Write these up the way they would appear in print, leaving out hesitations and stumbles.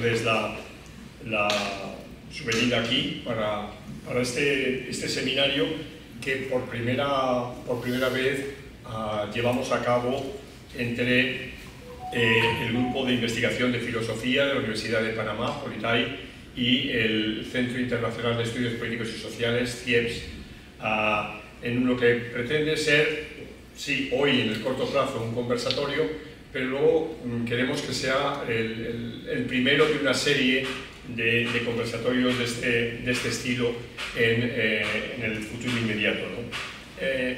agradecerles su venida aquí para este seminario que por primera vez llevamos a cabo entre el Grupo de Investigación de Filosofía de la Universidad de Panamá, Politay, y el Centro Internacional de Estudios Políticos y Sociales, CIEPS, en lo que pretende ser, sí, hoy en el corto plazo un conversatorio, pero luego queremos que sea el primero de una serie de conversatorios de este estilo en el futuro inmediato, ¿no?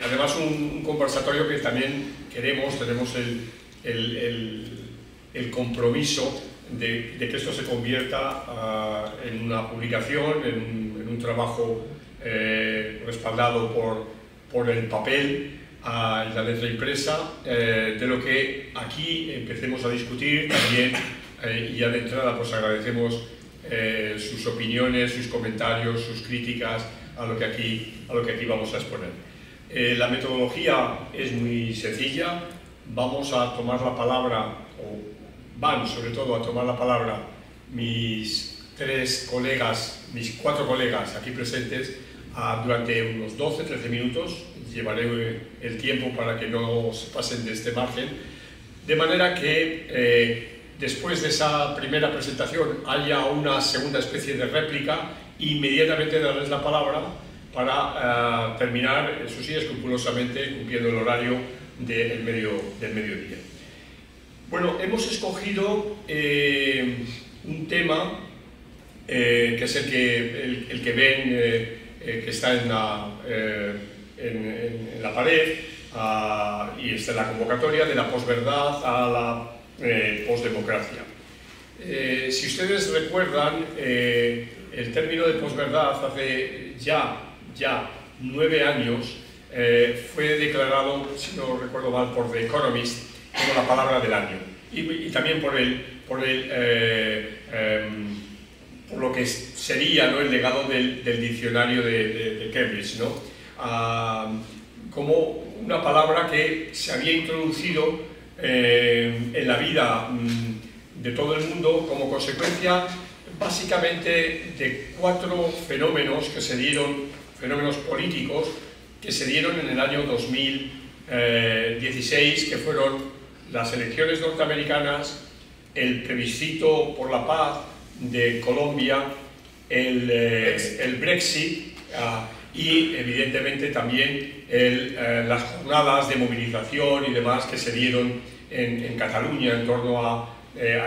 Además, un conversatorio que también tenemos el compromiso de que esto se convierta en una publicación, en un trabajo respaldado por el papel y la letra impresa, de lo que aquí empecemos a discutir también. Y ya de entrada pues agradecemos sus opiniones, sus comentarios, sus críticas a lo que aquí vamos a exponer. La metodología es muy sencilla. Vamos a tomar la palabra, o van sobre todo a tomar la palabra mis cuatro colegas aquí presentes durante unos 12-13 minutos. Llevaré el tiempo para que no se pasen de este margen, de manera que después de esa primera presentación haya una segunda especie de réplica, inmediatamente darles la palabra para terminar, eso sí, escrupulosamente cumpliendo el horario del mediodía. Bueno, hemos escogido un tema que es el que ven, que está en la pared, y está en la convocatoria, de la posverdad a la posdemocracia. Si ustedes recuerdan, el término de posverdad hace ya 9 años fue declarado, si no recuerdo mal, por The Economist como la palabra del año, y también por lo que sería, ¿no?, el legado del diccionario de Cambridge, ¿no? Como una palabra que se había introducido en la vida de todo el mundo como consecuencia básicamente de 4 fenómenos que se dieron, fenómenos políticos que se dieron en el año 2016, que fueron las elecciones norteamericanas, el plebiscito por la paz de Colombia, el Brexit, y evidentemente también las jornadas de movilización y demás que se dieron en Cataluña en torno a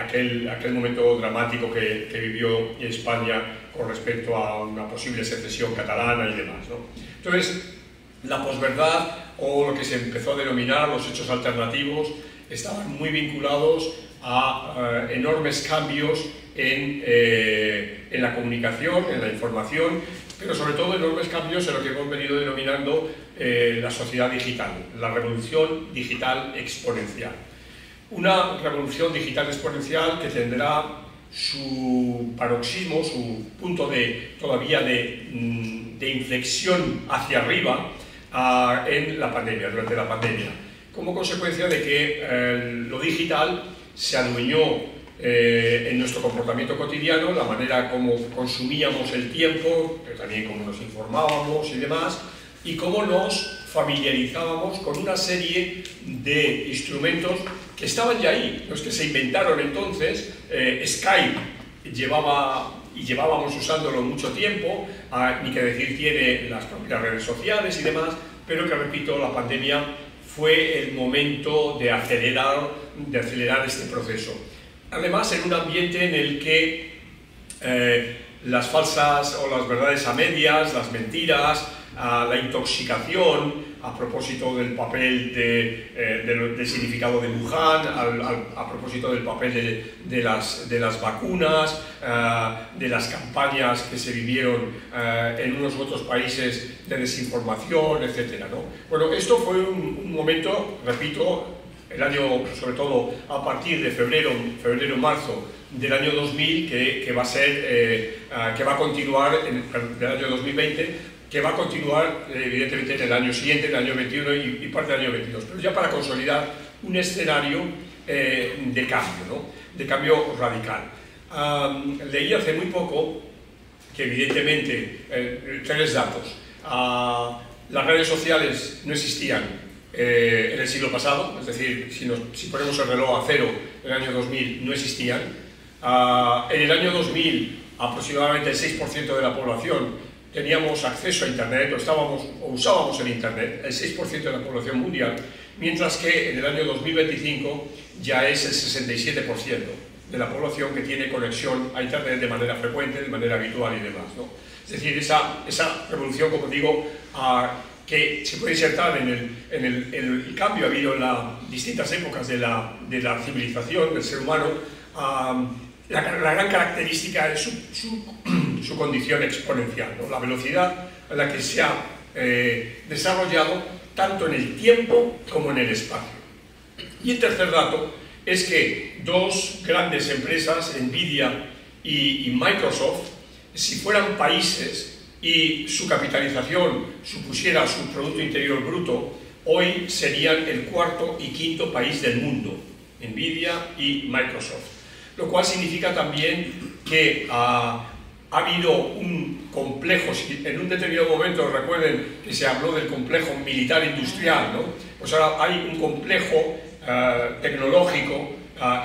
aquel momento dramático que vivió España con respecto a una posible secesión catalana y demás, ¿no? Entonces, la posverdad, o lo que se empezó a denominar los hechos alternativos, estaban muy vinculados a enormes cambios en la comunicación, en la información, pero sobre todo enormes cambios en lo que hemos venido denominando la sociedad digital, la revolución digital exponencial. Una revolución digital exponencial que tendrá su paroxismo, su punto todavía de inflexión hacia arriba en la pandemia, durante la pandemia, como consecuencia de que lo digital se adueñó en nuestro comportamiento cotidiano, la manera como consumíamos el tiempo, pero también cómo nos informábamos y demás, y cómo nos familiarizábamos con una serie de instrumentos que estaban ya ahí, los que se inventaron entonces. Skype llevábamos usándolo mucho tiempo, ni que decir tiene las propias redes sociales y demás, pero que, repito, la pandemia fue el momento de acelerar este proceso. Además, en un ambiente en el que las falsas o las verdades a medias, las mentiras, la intoxicación, a propósito del papel del significado de Wuhan, a propósito del papel de las vacunas, de las campañas que se vivieron en unos u otros países de desinformación, etc., ¿no? Bueno, esto fue un momento, repito, el año, sobre todo a partir de febrero-marzo del año 2000, que va a continuar del año 2020, que va a continuar evidentemente en el año siguiente, en el año 21 y parte del año 22, pero ya para consolidar un escenario de cambio, ¿no?, de cambio radical. leí hace muy poco que evidentemente, tres datos. Las redes sociales no existían en el siglo pasado, es decir, si ponemos el reloj a cero, en el año 2000 no existían. En el año 2000 aproximadamente el 6% de la población teníamos acceso a Internet o usábamos el Internet, el 6% de la población mundial, mientras que en el año 2025 ya es el 67% de la población que tiene conexión a Internet de manera frecuente, de manera habitual y demás, ¿no? Es decir, esa revolución, como digo, que se puede insertar en el cambio ha habido en las distintas épocas de la civilización, del ser humano. La gran característica es su condición exponencial, ¿no? La velocidad a la que se ha desarrollado tanto en el tiempo como en el espacio. Y el tercer dato es que dos grandes empresas, Nvidia y Microsoft, si fueran países y su capitalización supusiera su Producto Interior Bruto, hoy serían el cuarto y quinto país del mundo, Nvidia y Microsoft. Lo cual significa también que ha habido un complejo, en un determinado momento recuerden que se habló del complejo militar industrial, ¿no? Pues ahora hay un complejo tecnológico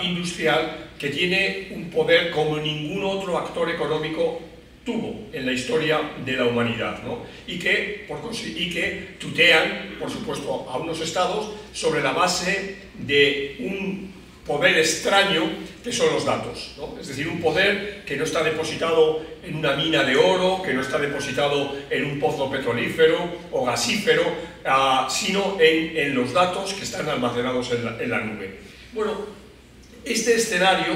industrial que tiene un poder como ningún otro actor económico tuvo en la historia de la humanidad, ¿no? y que tutean, por supuesto, a unos estados sobre la base de un poder extraño que son los datos, ¿no? Es decir, un poder que no está depositado en una mina de oro, que no está depositado en un pozo petrolífero o gasífero, sino en los datos que están almacenados en la nube. Bueno, este escenario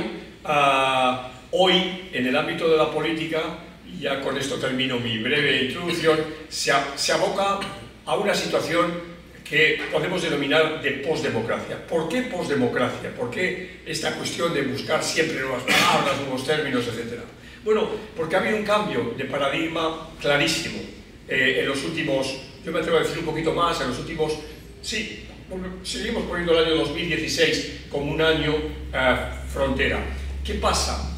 hoy en el ámbito de la política, y ya con esto termino mi breve introducción, se aboca a una situación que podemos denominar de postdemocracia. ¿Por qué postdemocracia? ¿Por qué esta cuestión de buscar siempre nuevas palabras, nuevos términos, etcétera? Bueno, porque ha habido un cambio de paradigma clarísimo en los últimos, yo me atrevo a decir un poquito más, en los últimos, sí, seguimos poniendo el año 2016 como un año frontera. ¿Qué pasa?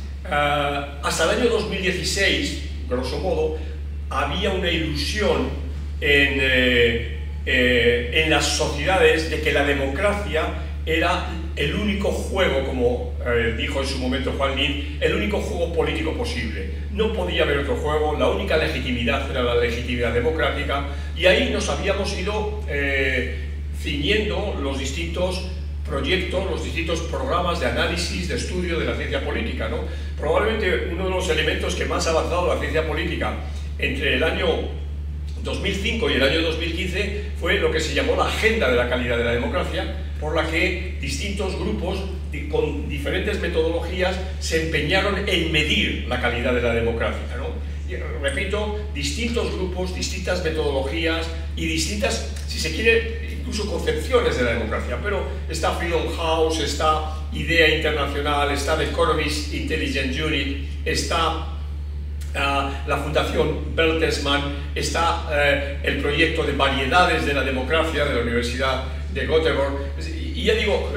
Hasta el año 2016, grosso modo, había una ilusión en las sociedades de que la democracia era el único juego, como dijo en su momento Juan Lin, el único juego político posible. No podía haber otro juego, la única legitimidad era la legitimidad democrática, y ahí nos habíamos ido ciñendo los distintos proyectos, los distintos programas de análisis, de estudio de la ciencia política, ¿no? Probablemente uno de los elementos que más ha avanzado la ciencia política entre el año 2005 y el año 2015 fue lo que se llamó la Agenda de la Calidad de la Democracia, por la que distintos grupos con diferentes metodologías se empeñaron en medir la calidad de la democracia, ¿no? Y, repito, distintos grupos, distintas metodologías y distintas, si se quiere, incluso concepciones de la democracia, pero está Freedom House, está Idea Internacional, está The Economist Intelligence Unit, está la Fundación Bertelsmann, está el proyecto de variedades de la democracia de la Universidad de Göteborg, y ya digo,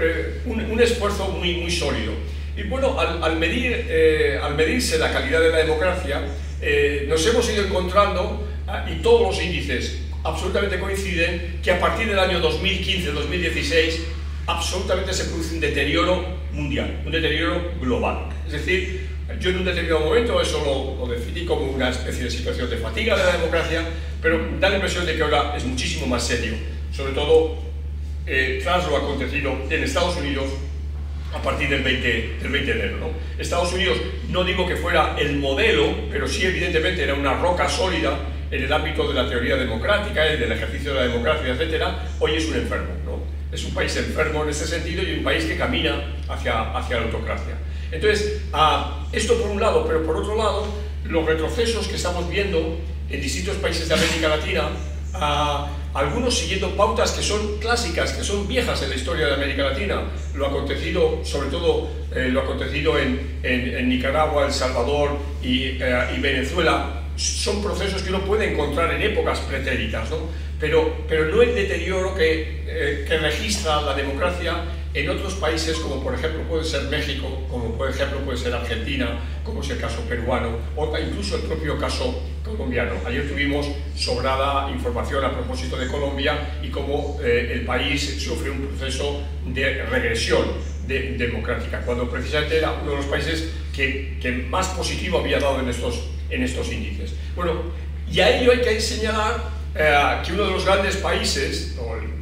un esfuerzo muy sólido. Y bueno, al medirse la calidad de la democracia, nos hemos ido encontrando, y todos los índices absolutamente coinciden, que a partir del año 2015-2016 absolutamente se produce un deterioro mundial, un deterioro global. Es decir, yo en un determinado momento eso lo definí como una especie de situación de fatiga de la democracia, pero da la impresión de que ahora es muchísimo más serio, sobre todo tras lo acontecido en Estados Unidos a partir del 20 de enero, ¿no? Estados Unidos, no digo que fuera el modelo, pero sí evidentemente era una roca sólida en el ámbito de la teoría democrática y del ejercicio de la democracia, etcétera. Hoy es un enfermo, ¿no? Es un país enfermo en ese sentido y un país que camina hacia la autocracia. Entonces, esto por un lado, pero por otro lado, los retrocesos que estamos viendo en distintos países de América Latina, algunos siguiendo pautas que son clásicas, que son viejas en la historia de América Latina, lo acontecido, sobre todo lo acontecido en Nicaragua, El Salvador y Venezuela, son procesos que uno puede encontrar en épocas pretéritas, ¿no? Pero no el deterioro que registra la democracia en otros países, como por ejemplo puede ser México, como por ejemplo puede ser Argentina, como es el caso peruano, o incluso el propio caso colombiano. Ayer tuvimos sobrada información a propósito de Colombia y cómo el país sufre un proceso de regresión democrática, cuando precisamente era uno de los países que más positivo había dado en estos índices. Bueno, y a ello hay que señalar que uno de los grandes países, o el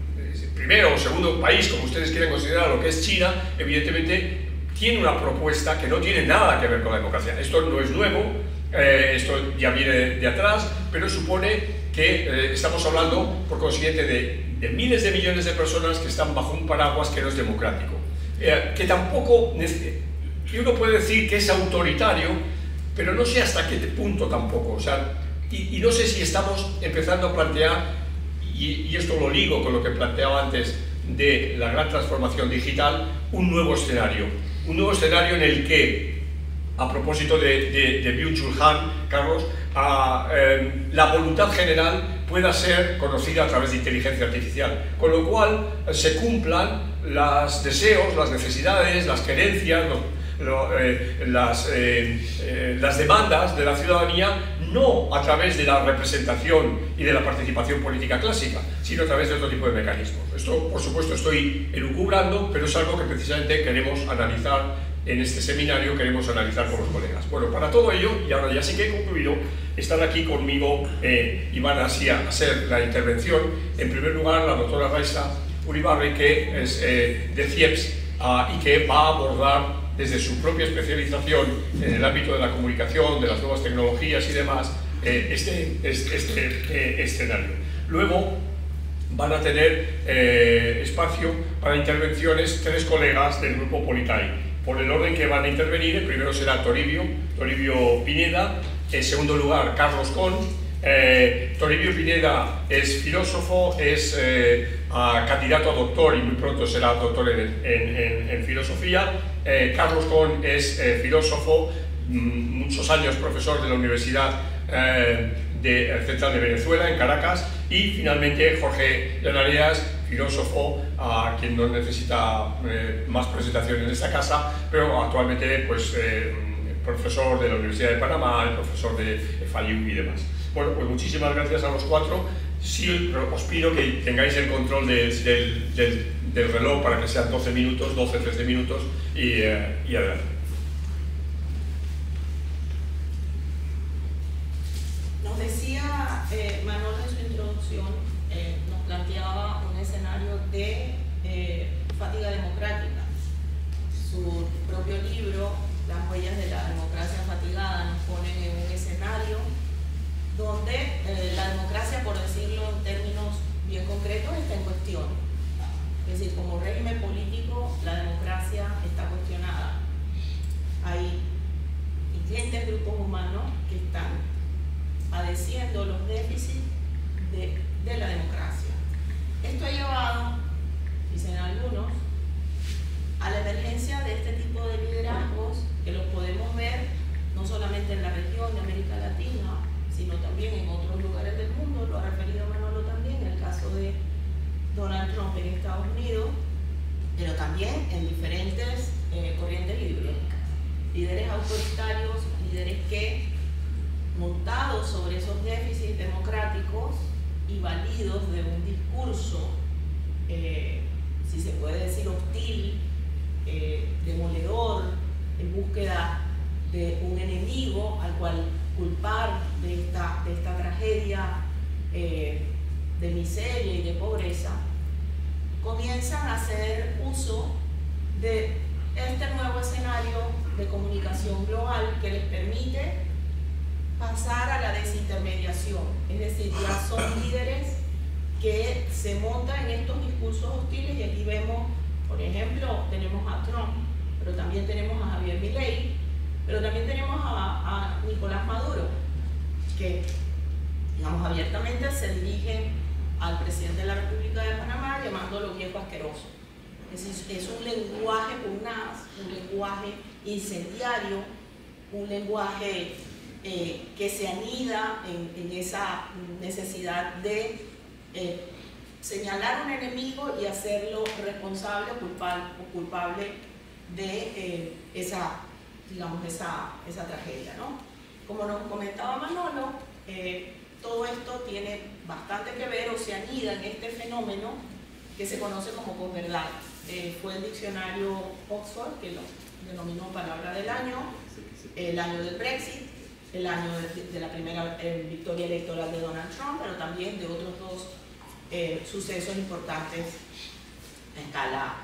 primero o segundo país, como ustedes quieran considerar, lo que es China, evidentemente tiene una propuesta que no tiene nada que ver con la democracia. Esto no es nuevo, esto ya viene de atrás, pero supone que estamos hablando, por consiguiente, de miles de millones de personas que están bajo un paraguas que no es democrático, que tampoco, uno puede decir que es autoritario, pero no sé hasta qué punto tampoco, o sea, y no sé si estamos empezando a plantear, y esto lo ligo con lo que planteaba antes de la gran transformación digital, un nuevo escenario en el que, a propósito de Byung-Chul Han, Carlos, la voluntad general pueda ser conocida a través de inteligencia artificial, con lo cual se cumplan los deseos, las necesidades, las querencias, las demandas de la ciudadanía, no a través de la representación y de la participación política clásica, sino a través de otro tipo de mecanismos. Esto, por supuesto, estoy elucubrando, pero es algo que precisamente queremos analizar en este seminario, queremos analizar con los colegas. Bueno, para todo ello, y ahora ya sí que he concluido, están aquí conmigo y van así a hacer la intervención. En primer lugar, la doctora Raiza Uribarri, que es de CIEPS y que va a abordar desde su propia especialización en el ámbito de la comunicación, de las nuevas tecnologías y demás, este escenario. Luego van a tener espacio para intervenciones tres colegas del grupo Politay. Por el orden que van a intervenir, el primero será Toribio Pineda, en segundo lugar Carlos Con. Toribio Pineda es filósofo, es candidato a doctor y muy pronto será doctor en filosofía. Carlos Con es filósofo, muchos años profesor de la Universidad Central de Venezuela, en Caracas, y finalmente Jorge Llanareas, filósofo, a quien no necesita más presentación en esta casa, pero actualmente pues, profesor de la Universidad de Panamá, profesor de FALIU y demás. Bueno, pues muchísimas gracias a los cuatro. Sí, os pido que tengáis el control del reloj para que sean 12 minutos, 13 minutos y adelante. Nos decía Manolo en su introducción, nos planteaba un escenario de fatiga democrática. Su propio libro, Las huellas de la democracia fatigada, nos ponen en un escenario donde la democracia, por decirlo en términos bien concretos, está en cuestión. Es decir, como régimen político, la democracia está cuestionada. Hay ingentes grupos humanos que están padeciendo los déficits de la democracia. Esto ha llevado, dicen algunos, a la emergencia de este tipo de liderazgos que los podemos ver no solamente en la región de América Latina, sino también en otros lugares del mundo. Lo ha referido Manolo también, en el caso de Donald Trump en Estados Unidos, pero también en diferentes corrientes ideológicas. Líderes autoritarios, líderes que, montados sobre esos déficits democráticos y validos de un discurso, si se puede decir hostil, demoledor, en búsqueda de un enemigo al cual culpar de esta tragedia de miseria y de pobreza, comienzan a hacer uso de este nuevo escenario de comunicación global que les permite pasar a la desintermediación. Es decir, ya son líderes que se montan en estos discursos hostiles, y aquí vemos, por ejemplo, tenemos a Trump, pero también tenemos a Javier Milei, pero también tenemos a Nicolás Maduro, que, digamos, abiertamente se dirige al presidente de la República de Panamá llamándolo viejo asqueroso. Es un lenguaje pugnaz, un lenguaje incendiario, un lenguaje que se anida en esa necesidad de señalar un enemigo y hacerlo responsable o culpable de esa tragedia, ¿no? Como nos comentaba Manolo, todo esto tiene bastante que ver o se anida en este fenómeno que se conoce como posverdad. Fue el diccionario Oxford que lo denominó palabra del año, el año del Brexit, el año de la primera victoria electoral de Donald Trump, pero también de otros dos sucesos importantes a escala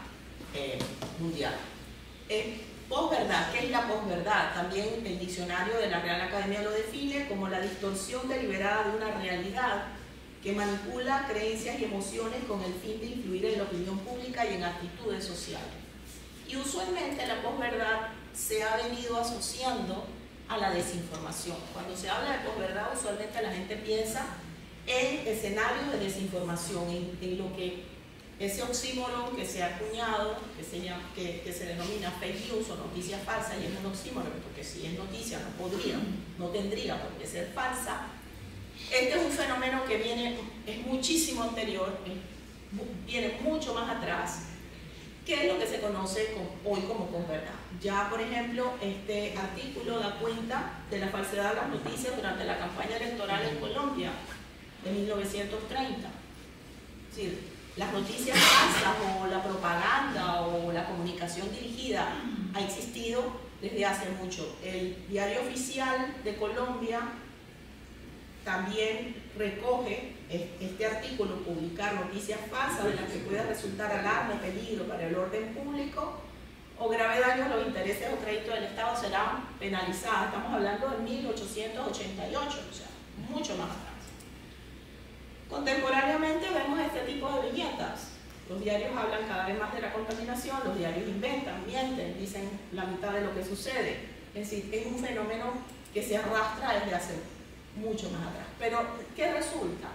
mundial. Posverdad, ¿qué es la posverdad? También el diccionario de la Real Academia lo define como la distorsión deliberada de una realidad que manipula creencias y emociones con el fin de influir en la opinión pública y en actitudes sociales. Y usualmente la posverdad se ha venido asociando a la desinformación. Cuando se habla de posverdad, usualmente la gente piensa en escenarios de desinformación, en lo que ese oxímoron que se ha acuñado, que se denomina fake news o noticias falsas, y es un oxímoron porque si es noticia no tendría por qué ser falsa. Este es un fenómeno que es muchísimo anterior, viene mucho más atrás, que es lo que se conoce hoy como posverdad. Ya, por ejemplo, este artículo da cuenta de la falsedad de las noticias durante la campaña electoral en Colombia de 1930. Es decir, las noticias falsas o la propaganda o la comunicación dirigida ha existido desde hace mucho. El Diario Oficial de Colombia también recoge este artículo, publicar noticias falsas de las que puede resultar alarma o peligro para el orden público o grave daño a los intereses o créditos del Estado serán penalizadas. Estamos hablando de 1888, o sea, mucho más atrás. Contemporáneamente vemos este tipo de viñetas. Los diarios hablan cada vez más de la contaminación, los diarios inventan, mienten, dicen la mitad de lo que sucede. Es decir, es un fenómeno que se arrastra desde hace mucho más atrás. Pero, ¿qué resulta?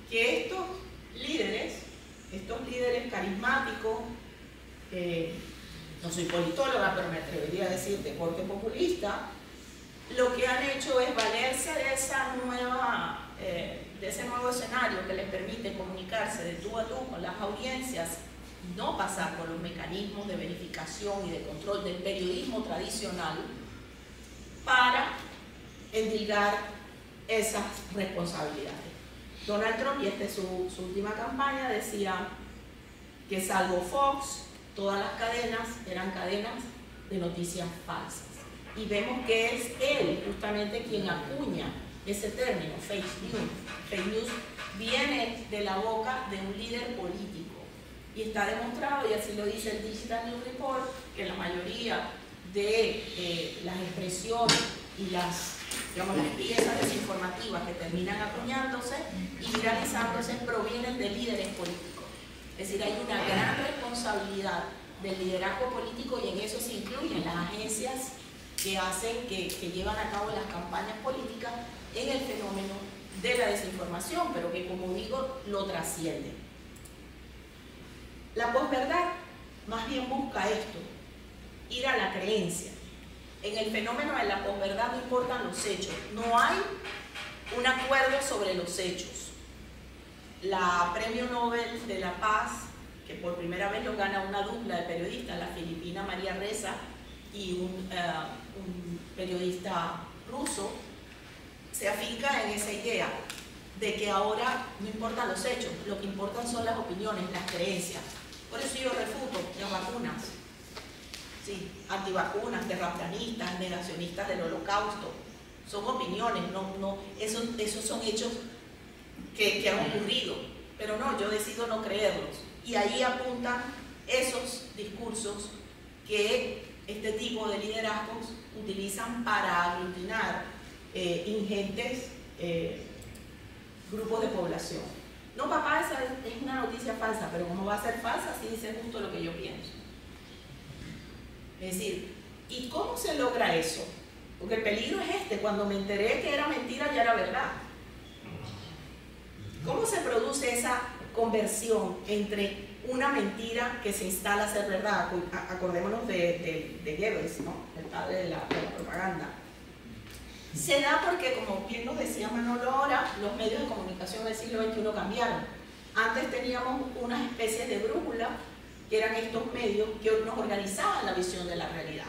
Que estos líderes carismáticos, no soy politóloga, pero me atrevería a decir de corte populista, lo que han hecho es valerse de ese nuevo escenario que les permite comunicarse de tú a tú con las audiencias y no pasar por los mecanismos de verificación y de control del periodismo tradicional para endilgar esas responsabilidades. Donald Trump, y esta es su última campaña, decía que salvo Fox, todas las cadenas eran cadenas de noticias falsas. Y vemos que es él justamente quien acuña ese término, fake news. Fake news viene de la boca de un líder político y está demostrado, y así lo dice el Digital News Report, que la mayoría de las expresiones y las piezas desinformativas que terminan acuñándose y viralizándose provienen de líderes políticos. Es decir, hay una gran responsabilidad del liderazgo político y en eso se incluyen las agencias que llevan a cabo las campañas políticas en el fenómeno de la desinformación, pero que, como digo, lo trasciende. La posverdad más bien busca esto, ir a la creencia. En el fenómeno de la posverdad no importan los hechos, no hay un acuerdo sobre los hechos. La Premio Nobel de la Paz, que por primera vez lo gana una dupla de periodistas, la filipina María Ressa y un periodista ruso, se afinca en esa idea de que ahora no importan los hechos, lo que importan son las opiniones, las creencias. Por eso yo refuto las vacunas, sí, antivacunas, terraplanistas, negacionistas del holocausto. Son opiniones, esos son hechos que han ocurrido, pero no, yo decido no creerlos. Y ahí apuntan esos discursos que este tipo de liderazgos utilizan para aglutinar ingentes grupos de población. No, papá, esa es una noticia falsa, pero ¿cómo va a ser falsa si dice justo lo que yo pienso? Es decir, ¿y cómo se logra eso? Porque el peligro es este, cuando me enteré que era mentira ya era verdad. ¿Cómo se produce esa conversión entre una mentira que se instala a ser verdad? Acordémonos de Goebbels, ¿no? El padre de la propaganda. Se da porque, como bien nos decía Manolo ahora, los medios de comunicación del siglo XXI cambiaron. Antes teníamos unas especies de brújula, que eran estos medios que nos organizaban la visión de la realidad.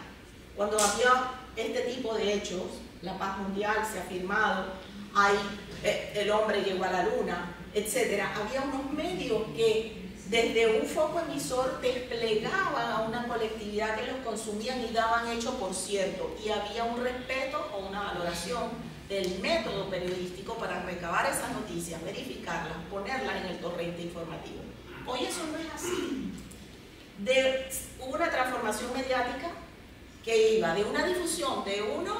Cuando había este tipo de hechos, la paz mundial se ha firmado, el hombre llegó a la luna, etc., había unos medios que desde un foco emisor desplegaban a una colectividad que los consumían y daban hecho por cierto, y había un respeto o una valoración del método periodístico para recabar esas noticias, verificarlas, ponerlas en el torrente informativo. Hoy eso no es así. Hubo una transformación mediática que iba de una difusión de uno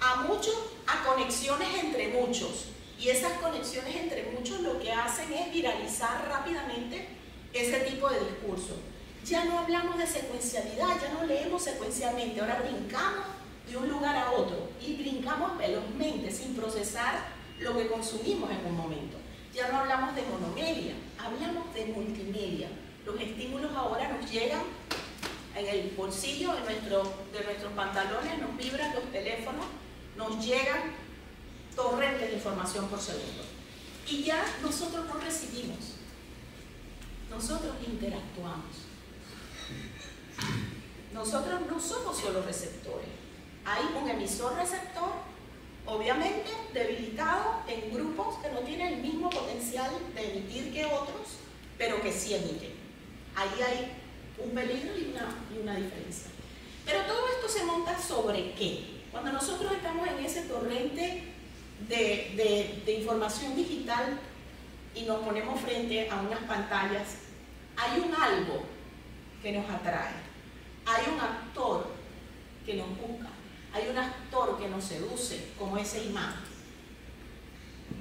a muchos a conexiones entre muchos, y esas conexiones entre muchos lo que hacen es viralizar rápidamente ese tipo de discurso. Ya no hablamos de secuencialidad, ya no leemos secuencialmente, ahora brincamos de un lugar a otro y brincamos velozmente sin procesar lo que consumimos en un momento. Ya no hablamos de monomedia, hablamos de multimedia. Los estímulos ahora nos llegan en el bolsillo de nuestros pantalones, nos vibran los teléfonos, nos llegan torrentes de información por segundo. Y ya nosotros no recibimos, nosotros interactuamos. Nosotros no somos solo receptores. Hay un emisor-receptor, obviamente debilitado en grupos que no tienen el mismo potencial de emitir que otros, pero que sí emiten. Ahí hay un peligro y una diferencia. Pero todo esto se monta sobre ¿qué? Cuando nosotros estamos en ese torrente de información digital y nos ponemos frente a unas pantallas, hay un algo que nos atrae, hay un actor que nos busca, hay un actor que nos seduce, como ese imán.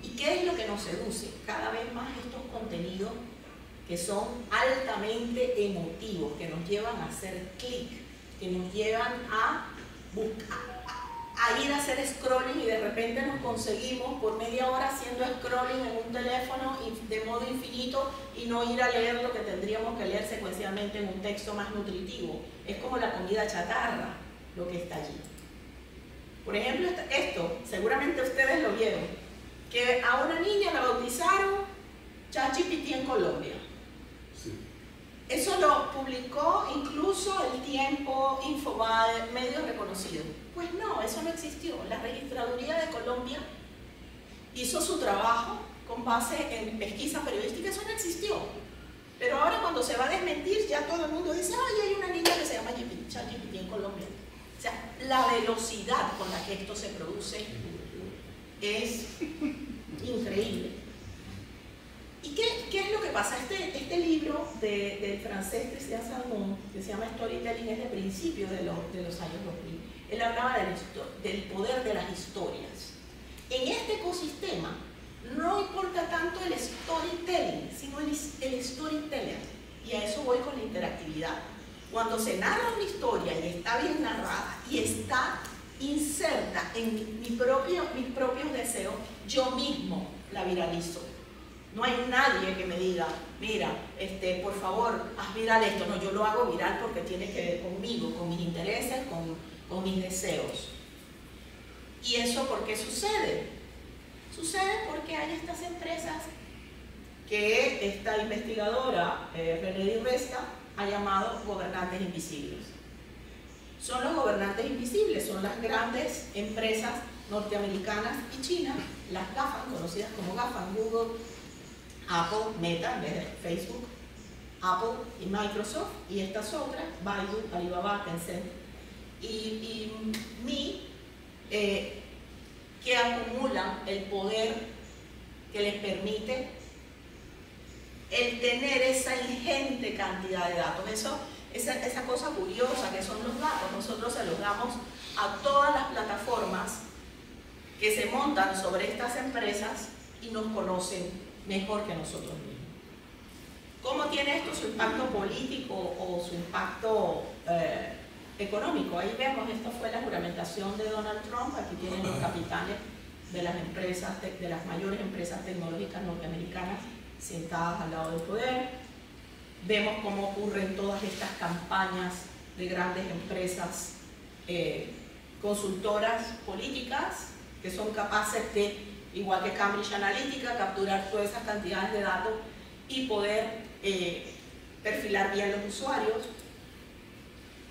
¿Y qué es lo que nos seduce? Cada vez más estos contenidos que son altamente emotivos, que nos llevan a hacer clic, que nos llevan a ir a hacer scrolling, y de repente nos conseguimos por media hora haciendo scrolling en un teléfono de modo infinito y no ir a leer lo que tendríamos que leer secuencialmente en un texto más nutritivo. Es como la comida chatarra lo que está allí. Por ejemplo, esto, seguramente ustedes lo vieron, que a una niña la bautizaron ChatGPT en Colombia. Sí. Eso lo publicó incluso El Tiempo, Infobae, medios reconocidos. Pues no, eso no existió. La Registraduría de Colombia hizo su trabajo con base en pesquisa periodística, eso no existió. Pero ahora cuando se va a desmentir, ya todo el mundo dice, ay, hay una niña que se llama ChatGPT en Colombia. O sea, la velocidad con la que esto se produce es increíble. ¿Y qué es lo que pasa? Este libro del francés Christian Salmon, que se llama Storytelling, es de principios de los años 2000. Él hablaba del poder de las historias. En este ecosistema no importa tanto el storytelling, sino el storyteller. Y a eso voy con la interactividad. Cuando se narra una historia y está bien narrada y está inserta en mis propios deseos, yo mismo la viralizo. No hay nadie que me diga, mira, por favor, haz viral esto. No, yo lo hago viral porque tiene que ver conmigo, con mis intereses, con mis deseos. ¿Y eso por qué sucede? Sucede porque hay estas empresas que esta investigadora, René Di Resta, ha llamado gobernantes invisibles. Son los gobernantes invisibles, son las grandes empresas norteamericanas y chinas, las GAFAM, conocidas como GAFAM, Google, Apple, Meta, en vez de Facebook, Apple y Microsoft, y estas otras, Baidu, Alibaba, Tencent y Mi, que acumulan el poder que les permite el tener esa ingente cantidad de datos. Esa cosa curiosa que son los datos, nosotros se los damos a todas las plataformas que se montan sobre estas empresas y nos conocen mejor que nosotros mismos. ¿Cómo tiene esto su impacto político o su impacto económico? Ahí vemos, esto fue la juramentación de Donald Trump. Aquí tienen los capitanes de las empresas, de las mayores empresas tecnológicas norteamericanas sentadas al lado del poder. Vemos cómo ocurren todas estas campañas de grandes empresas consultoras políticas que son capaces de, igual que Cambridge Analytica, capturar todas esas cantidades de datos y poder perfilar bien los usuarios.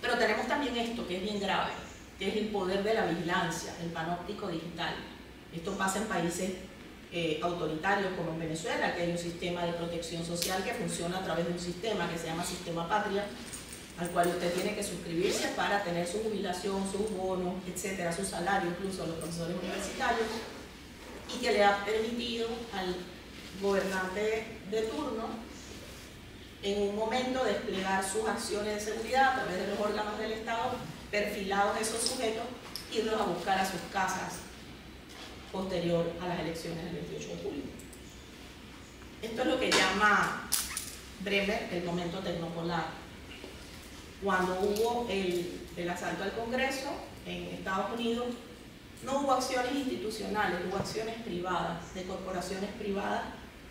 Pero tenemos también esto que es bien grave, que es el poder de la vigilancia, el panóptico digital. Esto pasa en países autoritarios como en Venezuela, que hay un sistema de protección social que funciona a través de un sistema que se llama Sistema Patria, al cual usted tiene que suscribirse para tener su jubilación, sus bonos, etcétera, su salario, incluso a los profesores universitarios, y que le ha permitido al gobernante de turno en un momento desplegar sus acciones de seguridad a través de los órganos del Estado, perfilados esos sujetos, irlos a buscar a sus casas posterior a las elecciones del 28 de julio. Esto es lo que llama Bremer el momento tecnopolar. Cuando hubo el asalto al Congreso en Estados Unidos, no hubo acciones institucionales, hubo acciones privadas, de corporaciones privadas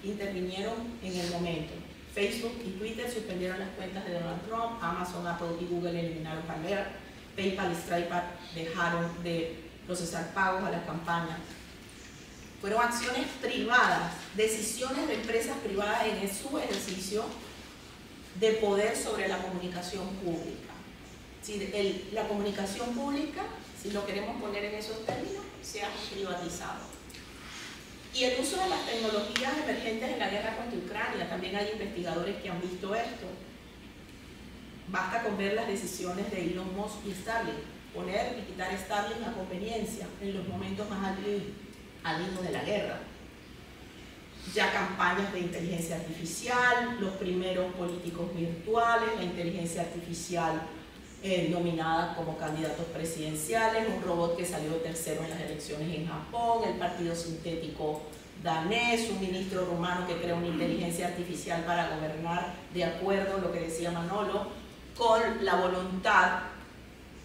que intervinieron en el momento. Facebook y Twitter suspendieron las cuentas de Donald Trump, Amazon, Apple y Google eliminaron Palmer, PayPal y Stripe dejaron de procesar pagos a las campañas. Fueron acciones privadas, decisiones de empresas privadas en su ejercicio de poder sobre la comunicación pública. Si la comunicación pública, si lo queremos poner en esos términos, se ha privatizado. Y el uso de las tecnologías emergentes en la guerra contra Ucrania, también hay investigadores que han visto esto. Basta con ver las decisiones de Elon Musk y Starlink, poner y quitar Starlink a conveniencia en los momentos más álgidos de la guerra. Ya campañas de inteligencia artificial, los primeros políticos virtuales, la inteligencia artificial nominada como candidatos presidenciales, un robot que salió tercero en las elecciones en Japón, el partido sintético danés, un ministro rumano que crea una inteligencia artificial para gobernar de acuerdo a lo que decía Manolo, con la voluntad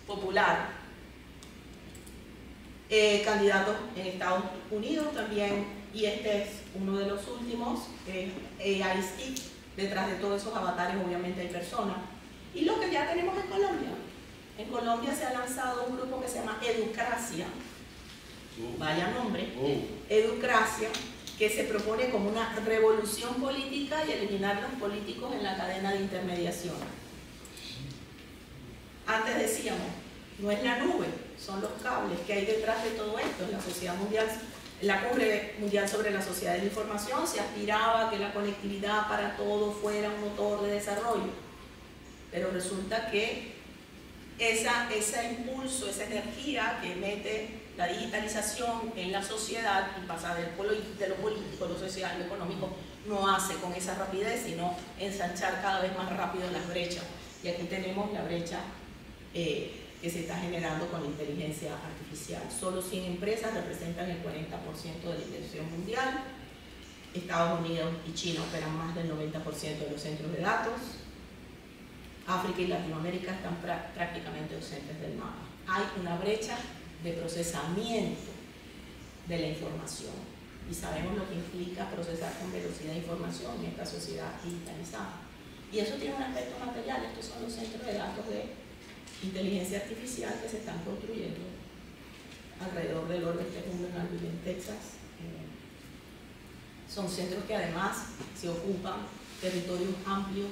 popular. Candidatos en Estados Unidos también, y este es uno de los últimos, AI Stick. Detrás de todos esos avatares obviamente hay personas. Y lo que ya tenemos en Colombia. En Colombia se ha lanzado un grupo que se llama Educracia, vaya nombre, Educracia, que se propone como una revolución política y eliminar los políticos en la cadena de intermediación. Antes decíamos, no es la nube, son los cables que hay detrás de todo esto. La Sociedad Mundial, la Cumbre Mundial sobre la Sociedad de la Información, se aspiraba a que la conectividad para todo fuera un motor de desarrollo. Pero resulta que ese impulso, esa energía que mete la digitalización en la sociedad y pasa de lo político, lo social, lo económico, no hace con esa rapidez, sino ensanchar cada vez más rápido las brechas. Y aquí tenemos la brecha que se está generando con la inteligencia artificial. Solo 100 empresas representan el 40% de la inversión mundial. Estados Unidos y China operan más del 90% de los centros de datos. África y Latinoamérica están prácticamente ausentes del mapa. Hay una brecha de procesamiento de la información y sabemos lo que implica procesar con velocidad información en esta sociedad digitalizada. Y eso tiene un aspecto material. Estos son los centros de datos de inteligencia artificial que se están construyendo alrededor del orbe este mundo en Albuquerque, en Texas. Son centros que además se ocupan territorios amplios,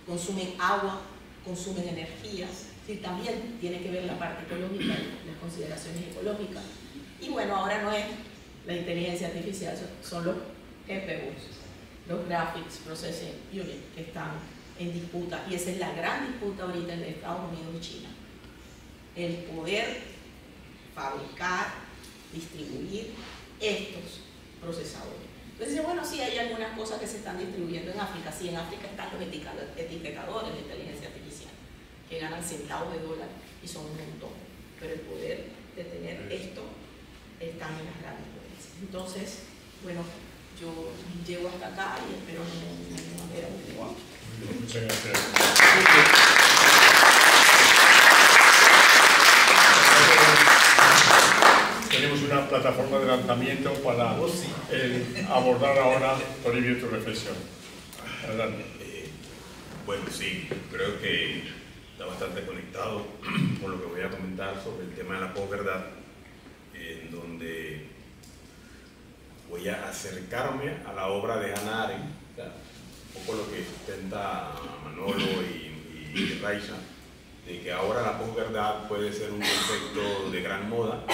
consumen agua, consumen energías, y también tiene que ver la parte ecológica, las consideraciones ecológicas. Y bueno, ahora no es la inteligencia artificial, son los GPUs, los Graphics Processing Unit, que están en disputa, y esa es la gran disputa ahorita entre Estados Unidos y China. El poder fabricar, distribuir estos procesadores. Entonces, bueno, sí hay algunas cosas que se están distribuyendo en África. Sí, en África están los etiquetadores de inteligencia artificial, que ganan centavos de dólar y son un montón. Pero el poder de tener esto está en las grandes potencias. Entonces, bueno, yo llego hasta acá y espero no haber aburrido. Muchas gracias. Tenemos una plataforma de lanzamiento para abordar ahora, Toribio, tu reflexión. Adelante. Bueno, sí, creo que está bastante conectado con lo que voy a comentar sobre el tema de la posverdad, en donde voy a acercarme a la obra de Hannah Arendt, o sea, un poco lo que sustenta Manolo y Raiza, de que ahora la posverdad puede ser un concepto de gran moda,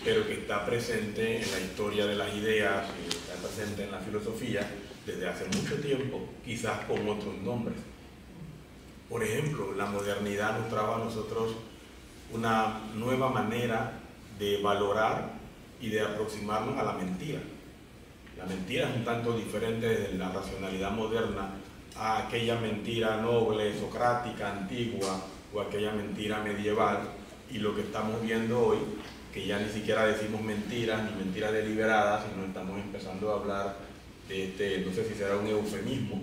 pero que está presente en la historia de las ideas, y está presente en la filosofía desde hace mucho tiempo, quizás con otros nombres. Por ejemplo, la modernidad nos trajo a nosotros una nueva manera de valorar y de aproximarnos a la mentira. La mentira es un tanto diferente de la racionalidad moderna a aquella mentira noble, socrática, antigua, o aquella mentira medieval, y lo que estamos viendo hoy, que ya ni siquiera decimos mentiras, ni mentiras deliberadas, sino estamos empezando a hablar de no sé si será un eufemismo,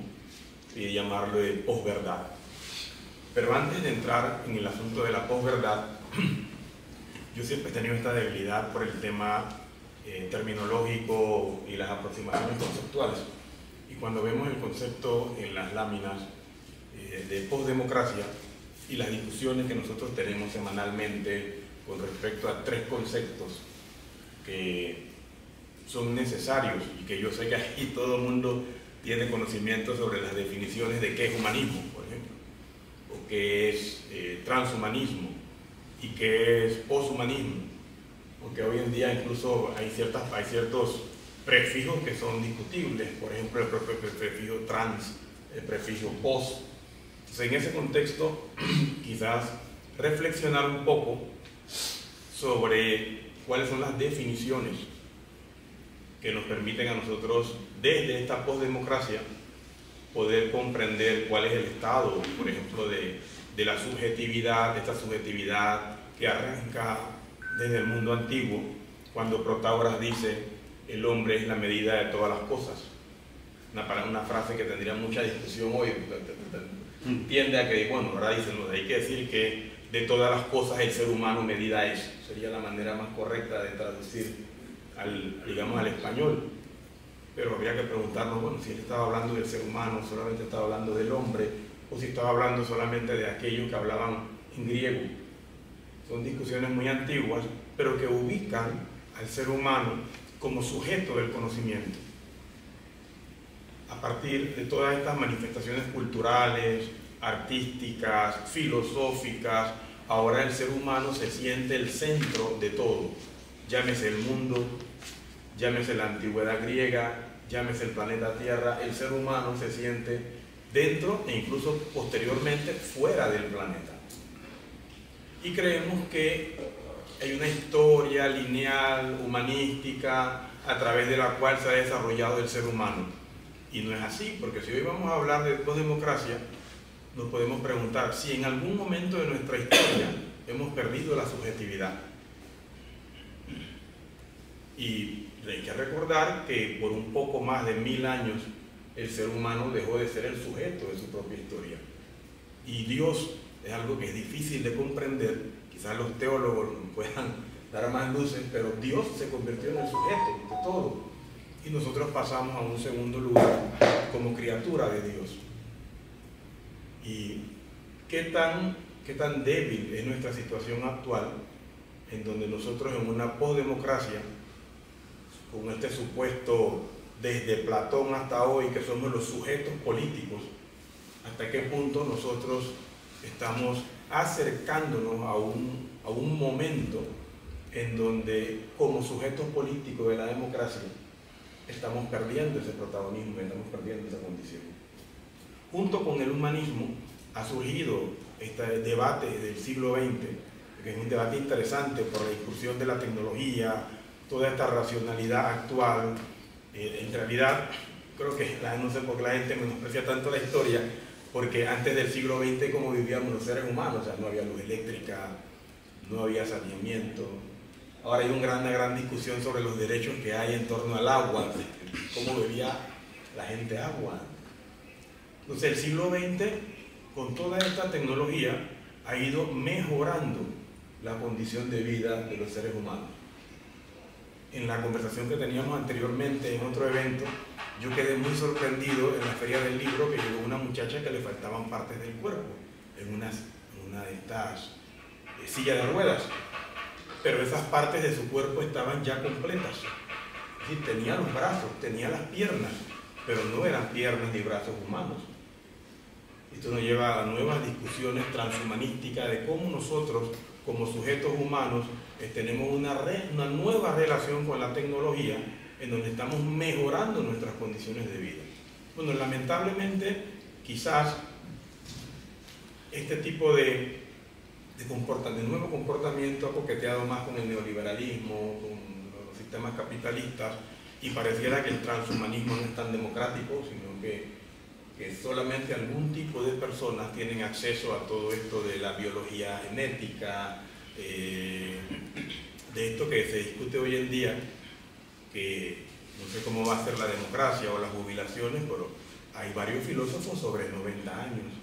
y llamarlo de posverdad. Pero antes de entrar en el asunto de la posverdad, yo siempre he tenido esta debilidad por el tema terminológico y las aproximaciones conceptuales. Y cuando vemos el concepto en las láminas de posdemocracia y las discusiones que nosotros tenemos semanalmente con respecto a tres conceptos que son necesarios y que yo sé que aquí todo el mundo tiene conocimiento sobre las definiciones de qué es humanismo, por ejemplo, o qué es transhumanismo y qué es poshumanismo, porque hoy en día incluso hay ciertos prefijos que son discutibles, por ejemplo el prefijo trans, el prefijo post. Entonces, en ese contexto, quizás reflexionar un poco sobre cuáles son las definiciones que nos permiten a nosotros, desde esta postdemocracia, poder comprender cuál es el estado, por ejemplo, de la subjetividad, de esta subjetividad que arranca desde el mundo antiguo, cuando Protágoras dice: el hombre es la medida de todas las cosas. Una frase que tendría mucha discusión hoy, tiende a que, bueno, ahora dicen, hay que decir que de todas las cosas el ser humano medida es. Sería la manera más correcta de traducir digamos, al español. Pero habría que preguntarnos, bueno, si él estaba hablando del ser humano, solamente estaba hablando del hombre, o si estaba hablando solamente de aquellos que hablaban en griego. Son discusiones muy antiguas, pero que ubican al ser humano como sujeto del conocimiento. A partir de todas estas manifestaciones culturales, artísticas, filosóficas, ahora el ser humano se siente el centro de todo. Llámese el mundo, llámese la antigüedad griega, llámese el planeta Tierra, el ser humano se siente dentro e incluso posteriormente fuera del planeta. Y creemos que hay una historia lineal, humanística, a través de la cual se ha desarrollado el ser humano. Y no es así, porque si hoy vamos a hablar de posdemocracia, nos podemos preguntar si en algún momento de nuestra historia hemos perdido la subjetividad. Y hay que recordar que por un poco más de 1000 años el ser humano dejó de ser el sujeto de su propia historia. Y Dios es algo que es difícil de comprender, quizás los teólogos puedan dar más luces, pero Dios se convirtió en el sujeto de todo. Y nosotros pasamos a un segundo lugar como criatura de Dios. ¿Y qué tan débil es nuestra situación actual, en donde nosotros en una posdemocracia, con este supuesto desde Platón hasta hoy que somos los sujetos políticos, hasta qué punto nosotros estamos acercándonos a un momento en donde como sujetos políticos de la democracia estamos perdiendo ese protagonismo, estamos perdiendo esa condición. Junto con el humanismo ha surgido este debate del siglo XX, que es un debate interesante por la incursión de la tecnología, toda esta racionalidad actual. En realidad, creo que no sé por qué la gente menosprecia tanto la historia, porque antes del siglo XX, como vivíamos los seres humanos, o sea, no había luz eléctrica, no había saneamiento. Ahora hay una gran discusión sobre los derechos que hay en torno al agua, cómo bebía la gente agua. Entonces, el siglo XX, con toda esta tecnología, ha ido mejorando la condición de vida de los seres humanos. En la conversación que teníamos anteriormente en otro evento, yo quedé muy sorprendido en la Feria del Libro que llegó una muchacha que le faltaban partes del cuerpo en una de estas sillas de ruedas, pero esas partes de su cuerpo estaban ya completas. Sí, tenía los brazos, tenía las piernas, pero no eran piernas ni brazos humanos. Esto nos lleva a nuevas discusiones transhumanísticas de cómo nosotros, como sujetos humanos, tenemos una nueva relación con la tecnología en donde estamos mejorando nuestras condiciones de vida. Bueno, lamentablemente, quizás este tipo de nuevo comportamiento ha coqueteado más con el neoliberalismo, con los sistemas capitalistas, y pareciera que el transhumanismo no es tan democrático, sino que solamente algún tipo de personas tienen acceso a todo esto de la biología genética, de esto que se discute hoy en día, que no sé cómo va a ser la democracia o las jubilaciones, pero hay varios filósofos sobre 90 años,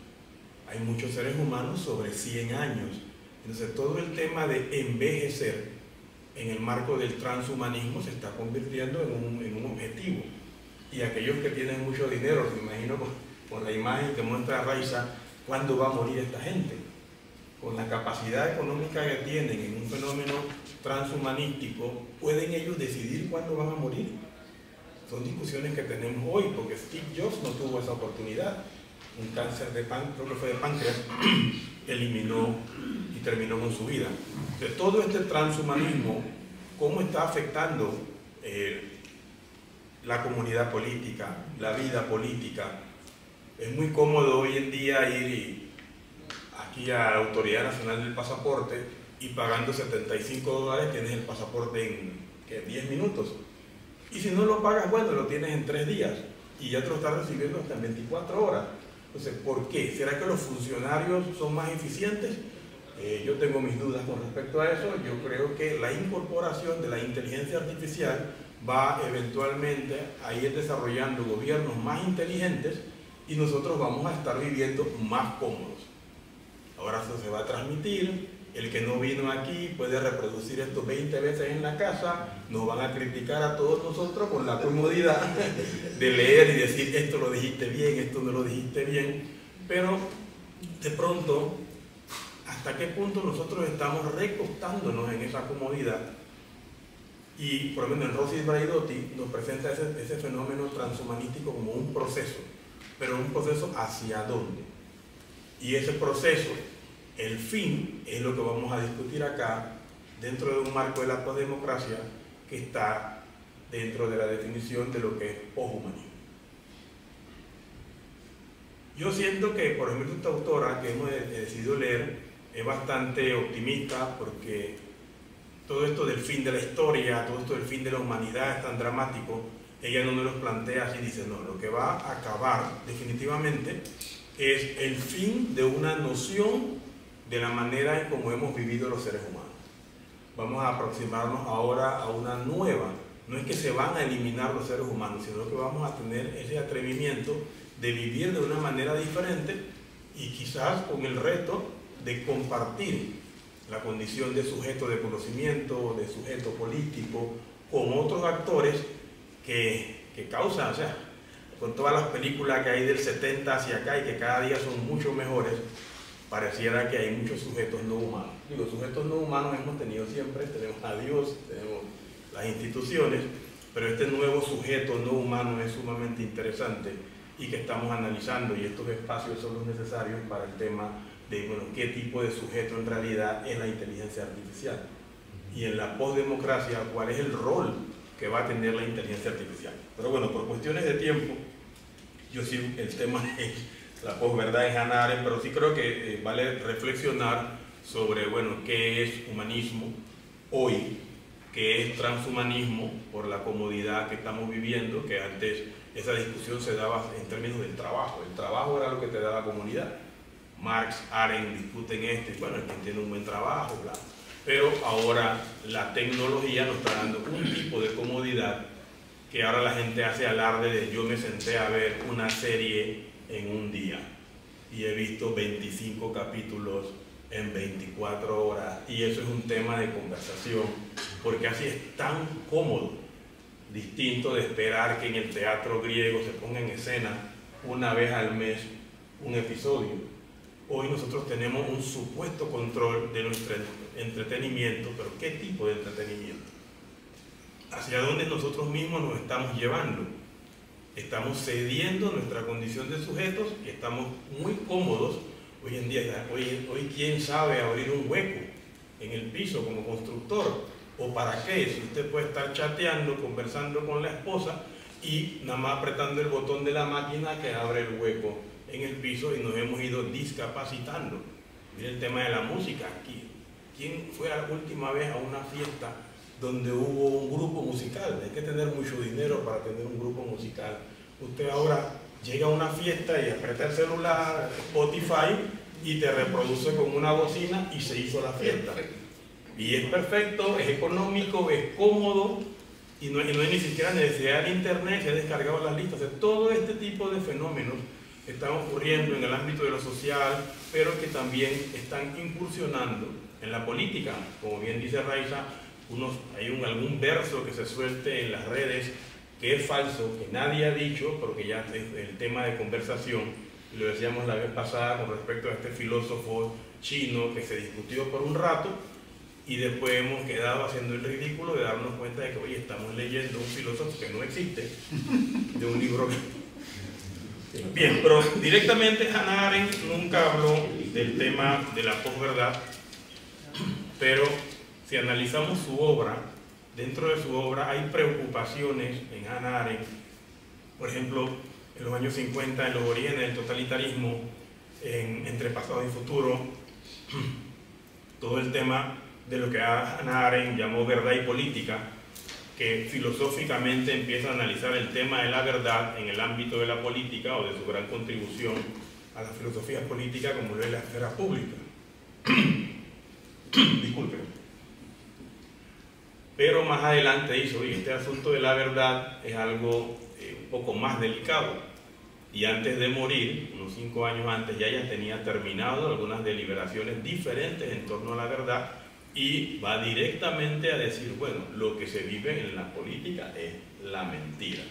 hay muchos seres humanos sobre 100 años. Entonces todo el tema de envejecer en el marco del transhumanismo se está convirtiendo en un objetivo. Y aquellos que tienen mucho dinero, me imagino con la imagen que muestra Raiza, ¿cuándo va a morir esta gente? Con la capacidad económica que tienen en un fenómeno transhumanístico, ¿pueden ellos decidir cuándo van a morir? Son discusiones que tenemos hoy, porque Steve Jobs no tuvo esa oportunidad. Un cáncer de páncreas, creo que fue de páncreas, eliminó y terminó con su vida. De todo este transhumanismo, ¿cómo está afectando la comunidad política, la vida política? Es muy cómodo hoy en día ir aquí a la Autoridad Nacional del Pasaporte y pagando $75 tienes el pasaporte en 10 minutos. Y si no lo pagas, bueno, lo tienes en 3 días y ya te lo estás recibiendo hasta en 24 horas. Entonces, ¿por qué? ¿Será que los funcionarios son más eficientes? Yo tengo mis dudas con respecto a eso. Yo creo que la incorporación de la inteligencia artificial va eventualmente a ir desarrollando gobiernos más inteligentes y nosotros vamos a estar viviendo más cómodos. Ahora eso se va a transmitir. El que no vino aquí puede reproducir esto 20 veces en la casa. Nos van a criticar a todos nosotros con la comodidad de leer y decir esto lo dijiste bien, esto no lo dijiste bien. Pero de pronto, ¿hasta qué punto nosotros estamos recostándonos en esa comodidad? Y por lo menos en Rossi Braidotti nos presenta ese fenómeno transhumanístico como un proceso, pero un proceso ¿hacia dónde? Y ese proceso, el fin, es lo que vamos a discutir acá dentro de un marco de la posdemocracia que está dentro de la definición de lo que es poshumanismo. Yo siento que, por ejemplo, esta autora que hemos decidido leer es bastante optimista porque todo esto del fin de la historia, todo esto del fin de la humanidad es tan dramático. Ella no nos lo plantea así, dice, no, lo que va a acabar definitivamente es el fin de una noción de la manera en cómo hemos vivido los seres humanos. Vamos a aproximarnos ahora a una nueva, no es que se van a eliminar los seres humanos, sino que vamos a tener ese atrevimiento de vivir de una manera diferente y quizás con el reto de compartir la condición de sujeto de conocimiento, de sujeto político, con otros actores que causan, o sea, con todas las películas que hay del 70 hacia acá y que cada día son mucho mejores, pareciera que hay muchos sujetos no humanos. Digo, sujetos no humanos hemos tenido siempre, tenemos a Dios, tenemos las instituciones, pero este nuevo sujeto no humano es sumamente interesante y que estamos analizando, y estos espacios son los necesarios para el tema de, bueno, qué tipo de sujeto en realidad es la inteligencia artificial. Y en la posdemocracia, ¿cuál es el rol que va a tener la inteligencia artificial? Pero bueno, por cuestiones de tiempo, yo sí, el tema es la posverdad en Hannah Arendt, pero sí creo que vale reflexionar sobre, bueno, qué es humanismo hoy, qué es transhumanismo por la comodidad que estamos viviendo, que antes esa discusión se daba en términos del trabajo. El trabajo era lo que te daba comunidad. Marx, Arendt discuten esto, y bueno, el que tiene un buen trabajo, bla. Pero ahora la tecnología nos está dando un tipo de comodidad que ahora la gente hace alarde de yo me senté a ver una serie en un día y he visto 25 capítulos en 24 horas, y eso es un tema de conversación porque así es tan cómodo, distinto de esperar que en el teatro griego se ponga en escena una vez al mes un episodio. Hoy nosotros tenemos un supuesto control de nuestro entretenimiento, pero ¿qué tipo de entretenimiento? hacia dónde nosotros mismos nos estamos llevando. Estamos cediendo nuestra condición de sujetos y estamos muy cómodos. Hoy en día, hoy quién sabe abrir un hueco en el piso como constructor, o para qué, si usted puede estar chateando, conversando con la esposa y nada más apretando el botón de la máquina que abre el hueco en el piso, y nos hemos ido discapacitando. Mira el tema de la música aquí. ¿Quién fue la última vez a una fiesta donde hubo un grupo musical? Hay que tener mucho dinero para tener un grupo musical. Usted ahora llega a una fiesta y aprieta el celular, Spotify, y te reproduce con una bocina y se hizo la fiesta. Y es perfecto, es económico, es cómodo, y no hay ni siquiera necesidad de internet, se ha descargado las listas. O sea, todo este tipo de fenómenos están ocurriendo en el ámbito de lo social, pero que también están incursionando en la política. Como bien dice Raiza, hay algún verso que se suelte en las redes que es falso, que nadie ha dicho, porque ya es el tema de conversación, y lo decíamos la vez pasada con respecto a este filósofo chino que se discutió por un rato, y después hemos quedado haciendo el ridículo de darnos cuenta de que, oye, estamos leyendo un filósofo que no existe, de un libro. Bien, pero directamente Hannah Arendt nunca habló del tema de la posverdad, pero si analizamos su obra, dentro de su obra hay preocupaciones en Hannah Arendt. Por ejemplo, en los años 50, en los orígenes del totalitarismo, entre pasado y futuro, todo el tema de lo que Hannah Arendt llamó verdad y política, que filosóficamente empieza a analizar el tema de la verdad en el ámbito de la política, o de su gran contribución a la filosofía política como lo es la esfera pública. Disculpen. Pero más adelante dice, oye, este asunto de la verdad es algo un poco más delicado. Y antes de morir, unos 5 años antes, ya tenía terminado algunas deliberaciones diferentes en torno a la verdad, y va directamente a decir, bueno, lo que se vive en la política es la mentira.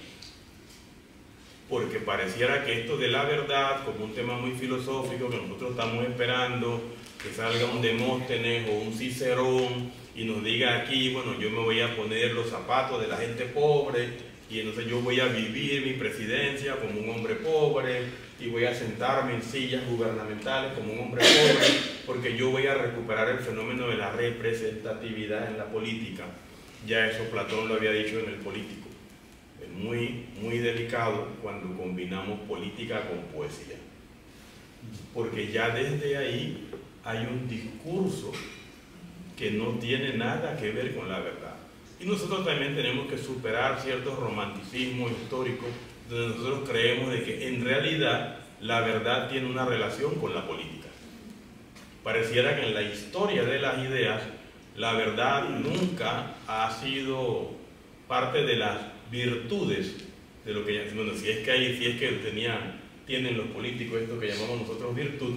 Porque pareciera que esto de la verdad, como un tema muy filosófico, que nosotros estamos esperando que salga un Demóstenes o un Cicerón y nos diga aquí, bueno, yo me voy a poner los zapatos de la gente pobre, y entonces yo voy a vivir mi presidencia como un hombre pobre, y voy a sentarme en sillas gubernamentales como un hombre pobre, porque yo voy a recuperar el fenómeno de la representatividad en la política. Ya eso Platón lo había dicho en El Político. Es muy delicado cuando combinamos política con poesía, porque ya desde ahí hay un discurso que no tiene nada que ver con la verdad. Y nosotros también tenemos que superar ciertos romanticismos históricos donde nosotros creemos de que en realidad la verdad tiene una relación con la política. Pareciera que en la historia de las ideas la verdad nunca ha sido parte de las virtudes de lo que, bueno, si es que tienen los políticos esto que llamamos nosotros virtud,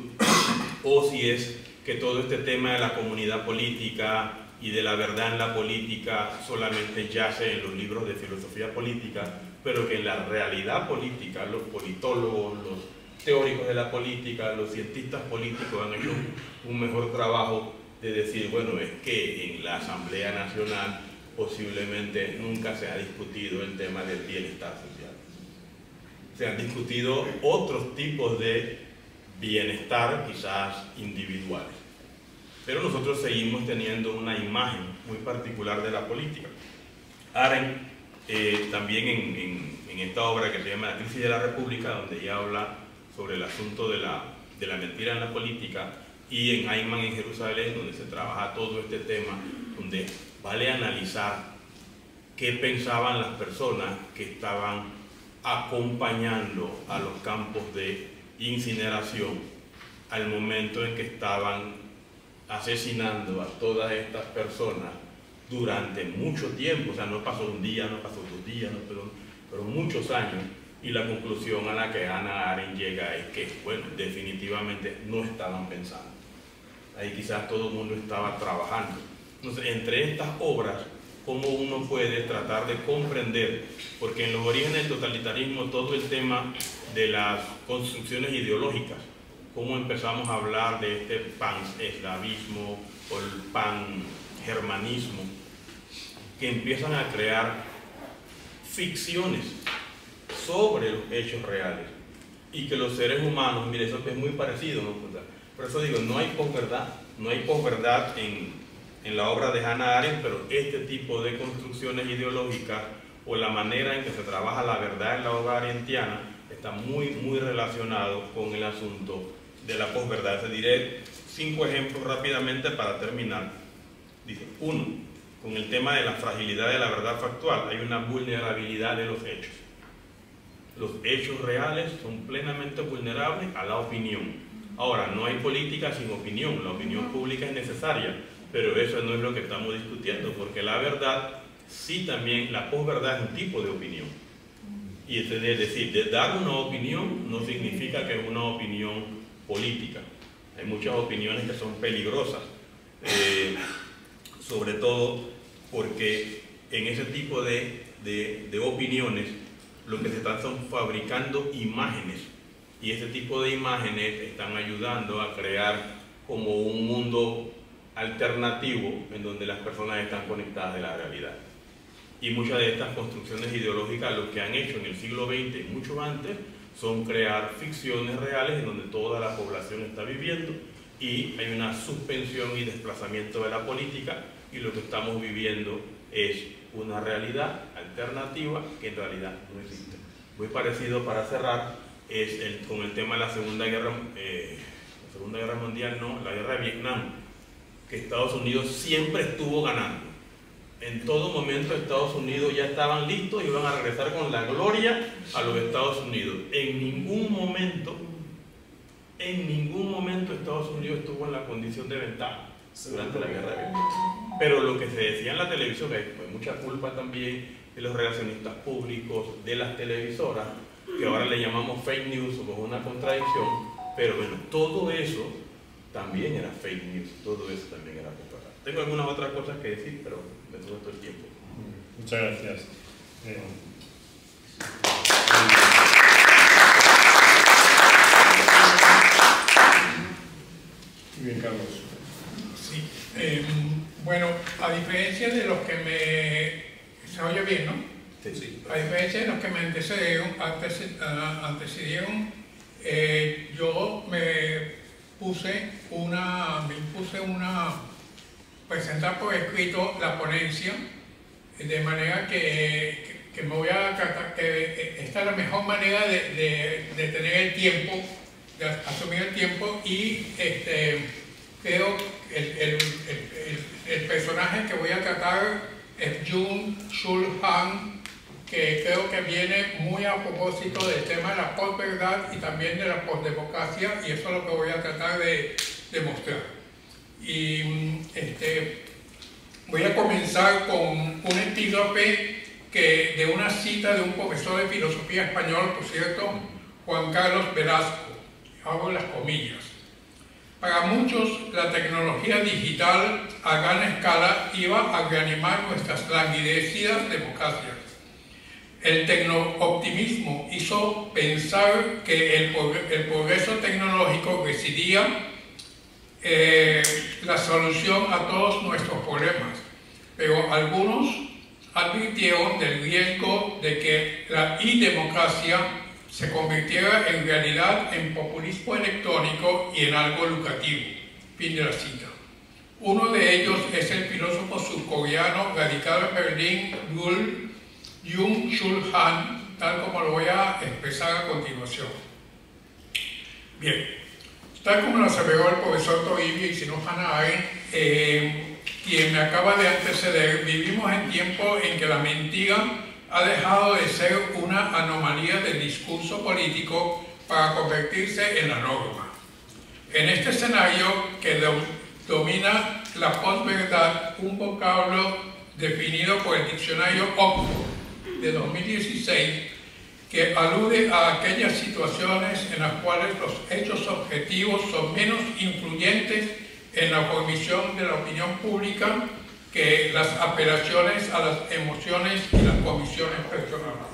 o si es que todo este tema de la comunidad política y de la verdad en la política solamente yace en los libros de filosofía política, pero que en la realidad política los politólogos, los teóricos de la política, los cientistas políticos han hecho un mejor trabajo de decir, bueno, es que en la Asamblea Nacional posiblemente nunca se ha discutido el tema del bienestar social. Se han discutido otros tipos de bienestar, quizás individuales. Pero nosotros seguimos teniendo una imagen muy particular de la política. Arendt, también en esta obra que se llama La crisis de la República, donde ella habla sobre el asunto de la mentira en la política, y en Eichmann en Jerusalén, donde se trabaja todo este tema, donde vale analizar qué pensaban las personas que estaban acompañando a los campos de incineración al momento en que estaban asesinando a todas estas personas durante mucho tiempo. O sea, no pasó un día, no pasó 2 días, no, pero muchos años. Y la conclusión a la que Hannah Arendt llega es que, bueno, definitivamente no estaban pensando. Ahí quizás todo el mundo estaba trabajando. Entonces, entre estas obras, ¿cómo uno puede tratar de comprender? Porque en los orígenes del totalitarismo, todo el tema de las construcciones ideológicas, cómo empezamos a hablar de este pan-eslavismo o el pan-germanismo, que empiezan a crear ficciones sobre los hechos reales y que los seres humanos, mire, eso es muy parecido, ¿no? Por eso digo, no hay posverdad en la obra de Hannah Arendt, pero este tipo de construcciones ideológicas o la manera en que se trabaja la verdad en la obra arendtiana está muy relacionado con el asunto de la posverdad. Te diré 5 ejemplos rápidamente para terminar. Dice, 1, con el tema de la fragilidad de la verdad factual, hay una vulnerabilidad de los hechos. Los hechos reales son plenamente vulnerables a la opinión. Ahora, no hay política sin opinión, la opinión pública es necesaria, pero eso no es lo que estamos discutiendo, porque la verdad, sí también, la posverdad es un tipo de opinión. Y es decir, de dar una opinión no significa que es una opinión política. Hay muchas opiniones que son peligrosas, sobre todo porque en ese tipo de opiniones lo que se están son fabricando imágenes, y ese tipo de imágenes están ayudando a crear como un mundo alternativo en donde las personas están conectadas de la realidad. Y muchas de estas construcciones ideológicas lo que han hecho en el siglo XX y mucho antes son crear ficciones reales en donde toda la población está viviendo y hay una suspensión y desplazamiento de la política, y lo que estamos viviendo es una realidad alternativa que en realidad no existe. Muy parecido, para cerrar, es con el tema de la Segunda Guerra Mundial, no, la Guerra de Vietnam, que Estados Unidos siempre estuvo ganando. En todo momento Estados Unidos ya estaban listos y iban a regresar con la gloria a los Estados Unidos. En ningún momento Estados Unidos estuvo en la condición de ventaja durante la Guerra de Vietnam. Pero lo que se decía en la televisión, que hay mucha culpa también de los relacionistas públicos, de las televisoras, que ahora le llamamos fake news, o una contradicción, pero bueno, todo eso también era fake news, todo eso también era culpa. Tengo algunas otras cosas que decir, pero me toma todo el tiempo. Muchas gracias. Muy bien, Carlos. Sí. Bueno, a diferencia de los que me... ¿Se oye bien, no? Sí. A diferencia de los que me antecedieron, yo me impuse presentar por escrito la ponencia, de manera que me voy a tratar, que esta es la mejor manera de tener el tiempo, de asumir el tiempo, y creo que el personaje que voy a tratar es Byung-Chul Han, que creo que viene muy a propósito del tema de la posverdad y también de la posdemocracia, y eso es lo que voy a tratar de demostrar. Y voy a comenzar con un epígrafe de una cita de un profesor de filosofía español, por cierto, Juan Carlos Velasco. Abro las comillas. Para muchos, la tecnología digital a gran escala iba a reanimar nuestras languidecidas democracias. El tecno-optimismo hizo pensar que el progreso tecnológico residía la solución a todos nuestros problemas, pero algunos advirtieron del riesgo de que la e-democracia se convirtiera en realidad en populismo electrónico y en algo lucrativo. Fin de la cita. Uno de ellos es el filósofo surcoreano radicado en Berlín, Byung-Chul Han, tal como lo voy a expresar a continuación. Bien, tal como lo aseveró el profesor Toribio y si no Hannah Arendt, quien me acaba de anteceder, vivimos en tiempos en que la mentira ha dejado de ser una anomalía del discurso político para convertirse en la norma. En este escenario que domina la posverdad, un vocablo definido por el diccionario Oxford de 2016, que alude a aquellas situaciones en las cuales los hechos objetivos son menos influyentes en la formación de la opinión pública que las apelaciones a las emociones y las convicciones personales.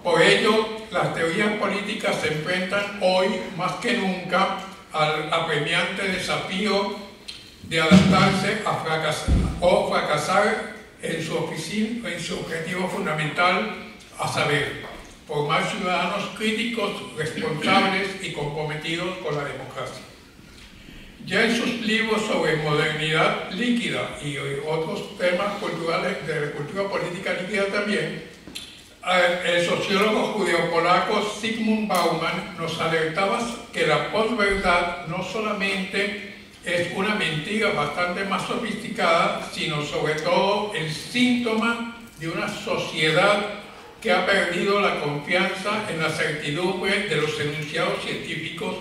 Por ello, las teorías políticas se enfrentan hoy más que nunca al apremiante desafío de adaptarse a fracasar en su objetivo fundamental, a saber, formar ciudadanos críticos, responsables y comprometidos con la democracia. Ya en sus libros sobre modernidad líquida y otros temas culturales de la cultura política líquida también, el sociólogo judeo-polaco Zygmunt Bauman nos alertaba que la posverdad no solamente es una mentira bastante más sofisticada, sino sobre todo el síntoma de una sociedad que ha perdido la confianza en la certidumbre de los enunciados científicos,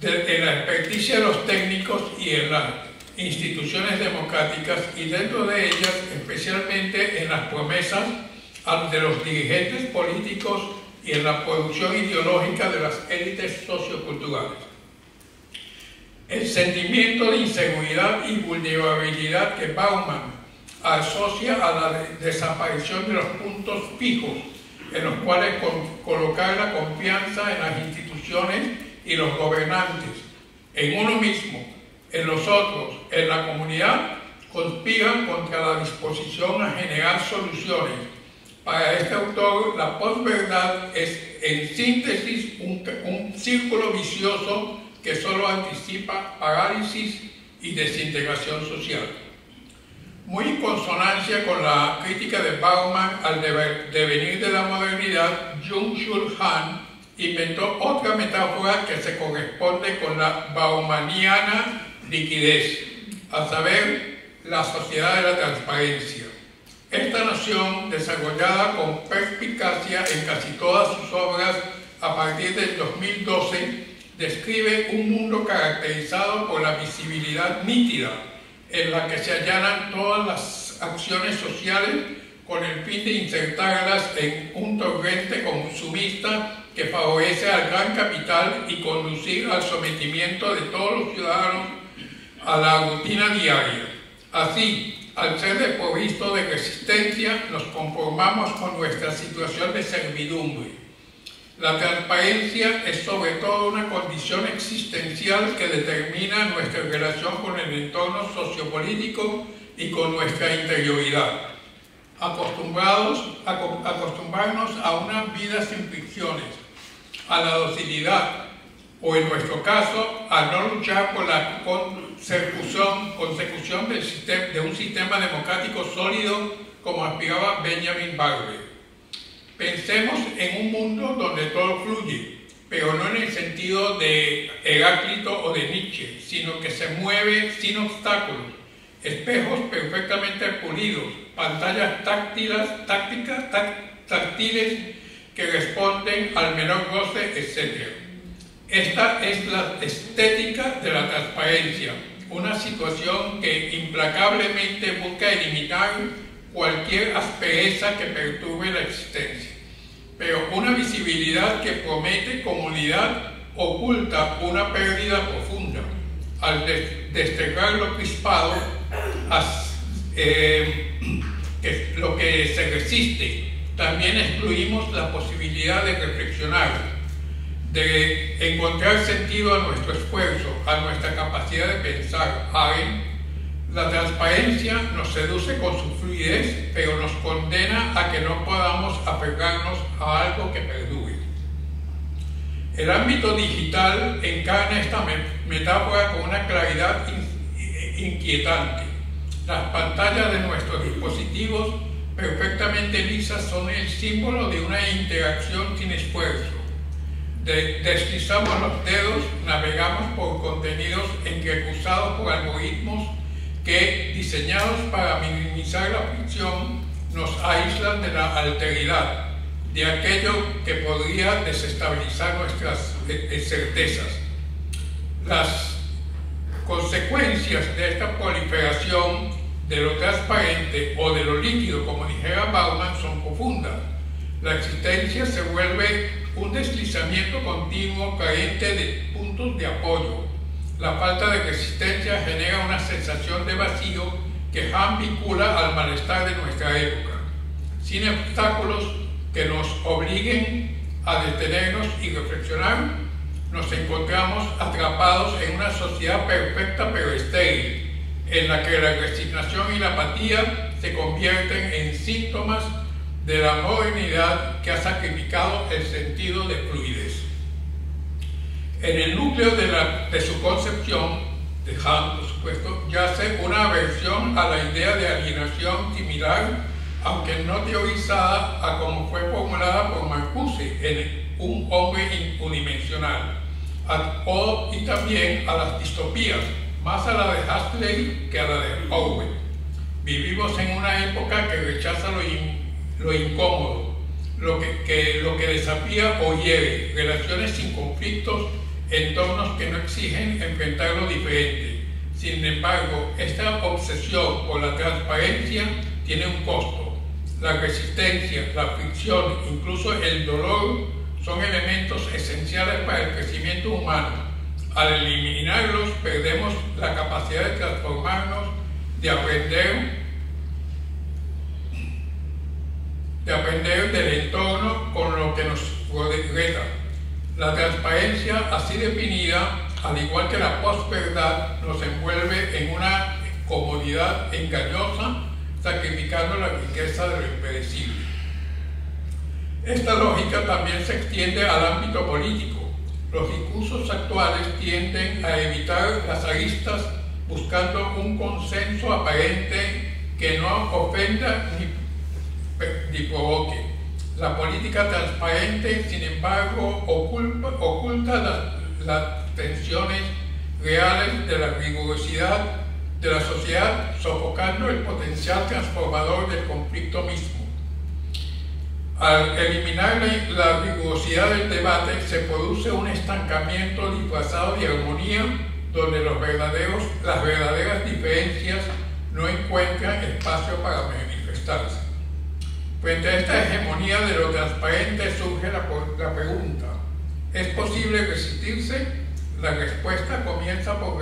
en la experticia de los técnicos y en las instituciones democráticas, y dentro de ellas especialmente en las promesas de los dirigentes políticos y en la producción ideológica de las élites socioculturales. El sentimiento de inseguridad y vulnerabilidad que Bauman asocia a la desaparición de los puntos fijos en los cuales colocar la confianza en las instituciones y los gobernantes, en uno mismo, en los otros, en la comunidad, conspiran contra la disposición a generar soluciones. Para este autor, la posverdad es, en síntesis, un círculo vicioso que solo anticipa parálisis y desintegración social. Muy en consonancia con la crítica de Bauman al devenir de la modernidad, Byung-Chul Han inventó otra metáfora que se corresponde con la baumaniana liquidez, a saber, la sociedad de la transparencia. Esta noción, desarrollada con perspicacia en casi todas sus obras a partir del 2012, describe un mundo caracterizado por la visibilidad nítida, en la que se allanan todas las acciones sociales con el fin de insertarlas en un torrente consumista que favorece al gran capital y conducir al sometimiento de todos los ciudadanos a la rutina diaria. Así, al ser desprovisto de resistencia, nos conformamos con nuestra situación de servidumbre. La transparencia es sobre todo una condición existencial que determina nuestra relación con el entorno sociopolítico y con nuestra interioridad. Acostumbrarnos a una vida sin fricciones, a la docilidad, o en nuestro caso, a no luchar por la consecución de un sistema democrático sólido como aspiraba Benjamin Barber. Pensemos en un mundo donde todo fluye, pero no en el sentido de Heráclito o de Nietzsche, sino que se mueve sin obstáculos, espejos perfectamente pulidos, pantallas táctiles que responden al menor goce, etc. Esta es la estética de la transparencia, una situación que implacablemente busca eliminar cualquier aspereza que perturbe la existencia. Pero una visibilidad que promete comunidad oculta una pérdida profunda. Al desterrar lo crispado, lo que se resiste, también excluimos la posibilidad de reflexionar, de encontrar sentido a nuestro esfuerzo, a nuestra capacidad de pensar. La transparencia nos seduce con su fluidez, pero nos condena a que no podamos aferrarnos a algo que perdure. El ámbito digital encarna esta metáfora con una claridad inquietante. Las pantallas de nuestros dispositivos perfectamente lisas son el símbolo de una interacción sin esfuerzo. Deslizamos los dedos, navegamos por contenidos entrecruzados por algoritmos que, diseñados para minimizar la fricción, nos aíslan de la alteridad, de aquello que podría desestabilizar nuestras certezas. Las consecuencias de esta proliferación de lo transparente o de lo líquido, como dijera Bauman, son profundas. La existencia se vuelve un deslizamiento continuo carente de puntos de apoyo. La falta de resistencia genera una sensación de vacío que Han vincula al malestar de nuestra época. Sin obstáculos que nos obliguen a detenernos y reflexionar, nos encontramos atrapados en una sociedad perfecta pero estéril, en la que la resignación y la apatía se convierten en síntomas de la modernidad que ha sacrificado el sentido de fluidez. En el núcleo de su concepción, de Hahn, por supuesto, yace una aversión a la idea de alienación similar, aunque no teorizada, a como fue formulada por Marcuse en Un hombre unidimensional, y también a las distopías, más a la de Huxley que a la de Orwell. Vivimos en una época que rechaza lo incómodo, lo que desafía o hiere, relaciones sin conflictos, entornos que no exigen enfrentar lo diferente. Sin embargo, esta obsesión por la transparencia tiene un costo. La resistencia, la fricción, incluso el dolor son elementos esenciales para el crecimiento humano. Al eliminarlos, perdemos la capacidad de transformarnos, de aprender del entorno con lo que nos rodea. La transparencia, así definida, al igual que la posverdad, nos envuelve en una comodidad engañosa, sacrificando la riqueza de lo impredecible. Esta lógica también se extiende al ámbito político. Los discursos actuales tienden a evitar las aristas buscando un consenso aparente que no ofenda ni provoque. La política transparente, sin embargo, oculta las tensiones reales de la rigurosidad de la sociedad, sofocando el potencial transformador del conflicto mismo. Al eliminar la rigurosidad del debate, se produce un estancamiento disfrazado de armonía, donde las verdaderas diferencias no encuentran espacio para manifestarse. Frente a esta hegemonía de lo transparente surge la pregunta: ¿es posible resistirse? La respuesta comienza por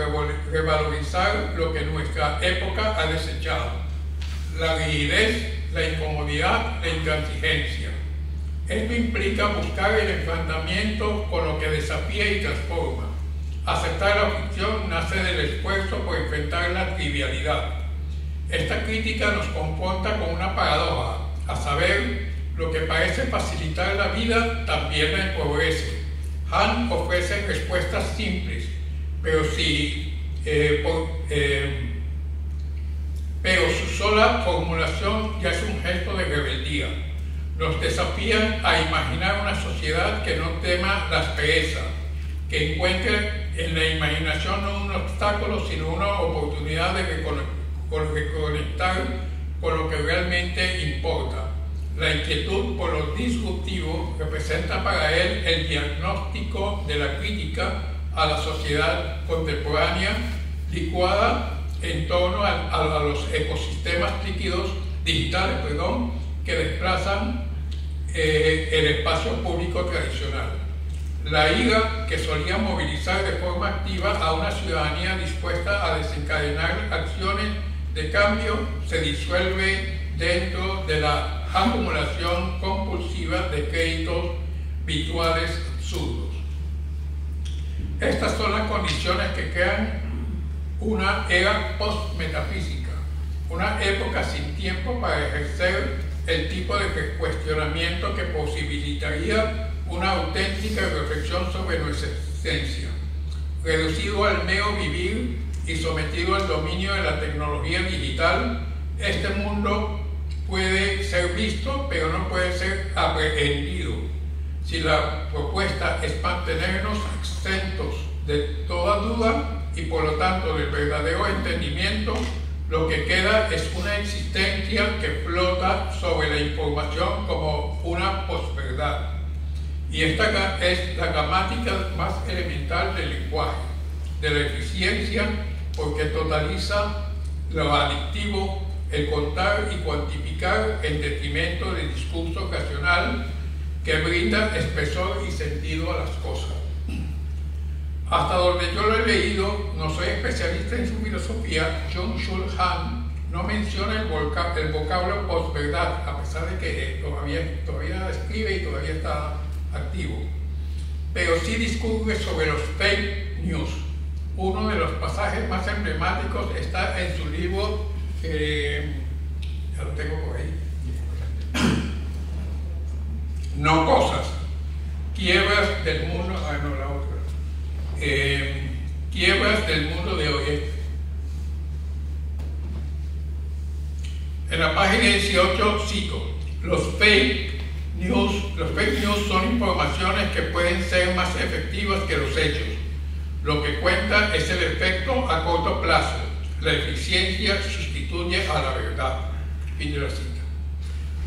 revalorizar lo que nuestra época ha desechado: la rigidez, la incomodidad, la intransigencia. Esto implica buscar el enfrentamiento con lo que desafía y transforma. Aceptar la ficción nace del esfuerzo por enfrentar la trivialidad. Esta crítica nos confronta con una paradoja, a saber, lo que parece facilitar la vida también la empobrece. Hahn ofrece respuestas simples, pero su sola formulación ya es un gesto de rebeldía. Nos desafían a imaginar una sociedad que no tema la aspereza, que encuentre en la imaginación no un obstáculo, sino una oportunidad de reconectar con lo que realmente importa. La inquietud por lo disruptivo representa para él el diagnóstico de la crítica a la sociedad contemporánea, licuada en torno a los ecosistemas líquidos digitales, que desplazan el espacio público tradicional. La ira que solía movilizar de forma activa a una ciudadanía dispuesta a desencadenar acciones de cambio se disuelve dentro de la acumulación compulsiva de créditos virtuales absurdos. Estas son las condiciones que crean una era post-metafísica, una época sin tiempo para ejercer el tipo de cuestionamiento que posibilitaría una auténtica reflexión sobre nuestra existencia. Reducido al mero vivir y sometido al dominio de la tecnología digital, este mundo puede ser visto, pero no puede ser aprehendido. Si la propuesta es mantenernos exentos de toda duda y por lo tanto del verdadero entendimiento, lo que queda es una existencia que flota sobre la información como una posverdad. Y esta es la gramática más elemental del lenguaje, de la eficiencia, porque totaliza lo adictivo, el contar y cuantificar en detrimento del discurso racional que brinda espesor y sentido a las cosas. Hasta donde yo lo he leído, no soy especialista en su filosofía, Byung-Chul Han no menciona el vocablo posverdad, a pesar de que todavía escribe y todavía está activo. Pero sí discurre sobre los fake news, uno de los pasajes más emblemáticos está en su libro, ya lo tengo por ahí, No Cosas, Quiebras del Mundo, Quiebras del Mundo de hoy. En la página 18 cito: los fake news son informaciones que pueden ser más efectivas que los hechos. Lo que cuenta es el efecto a corto plazo. La eficiencia sustituye a la verdad. Fin de la cita.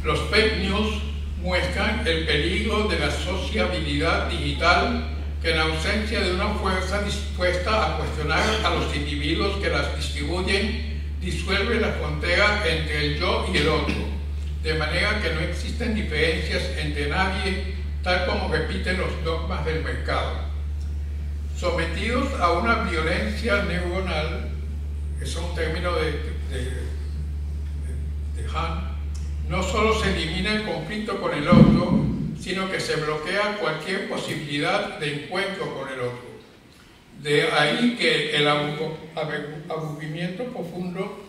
Los fake news muestran el peligro de la sociabilidad digital, que en ausencia de una fuerza dispuesta a cuestionar a los individuos que las distribuyen, disuelve la frontera entre el yo y el otro, de manera que no existen diferencias entre nadie, tal como repiten los dogmas del mercado. Sometidos a una violencia neuronal, que es un término de Han, no solo se elimina el conflicto con el otro, sino que se bloquea cualquier posibilidad de encuentro con el otro. De ahí que el aburrimiento profundo,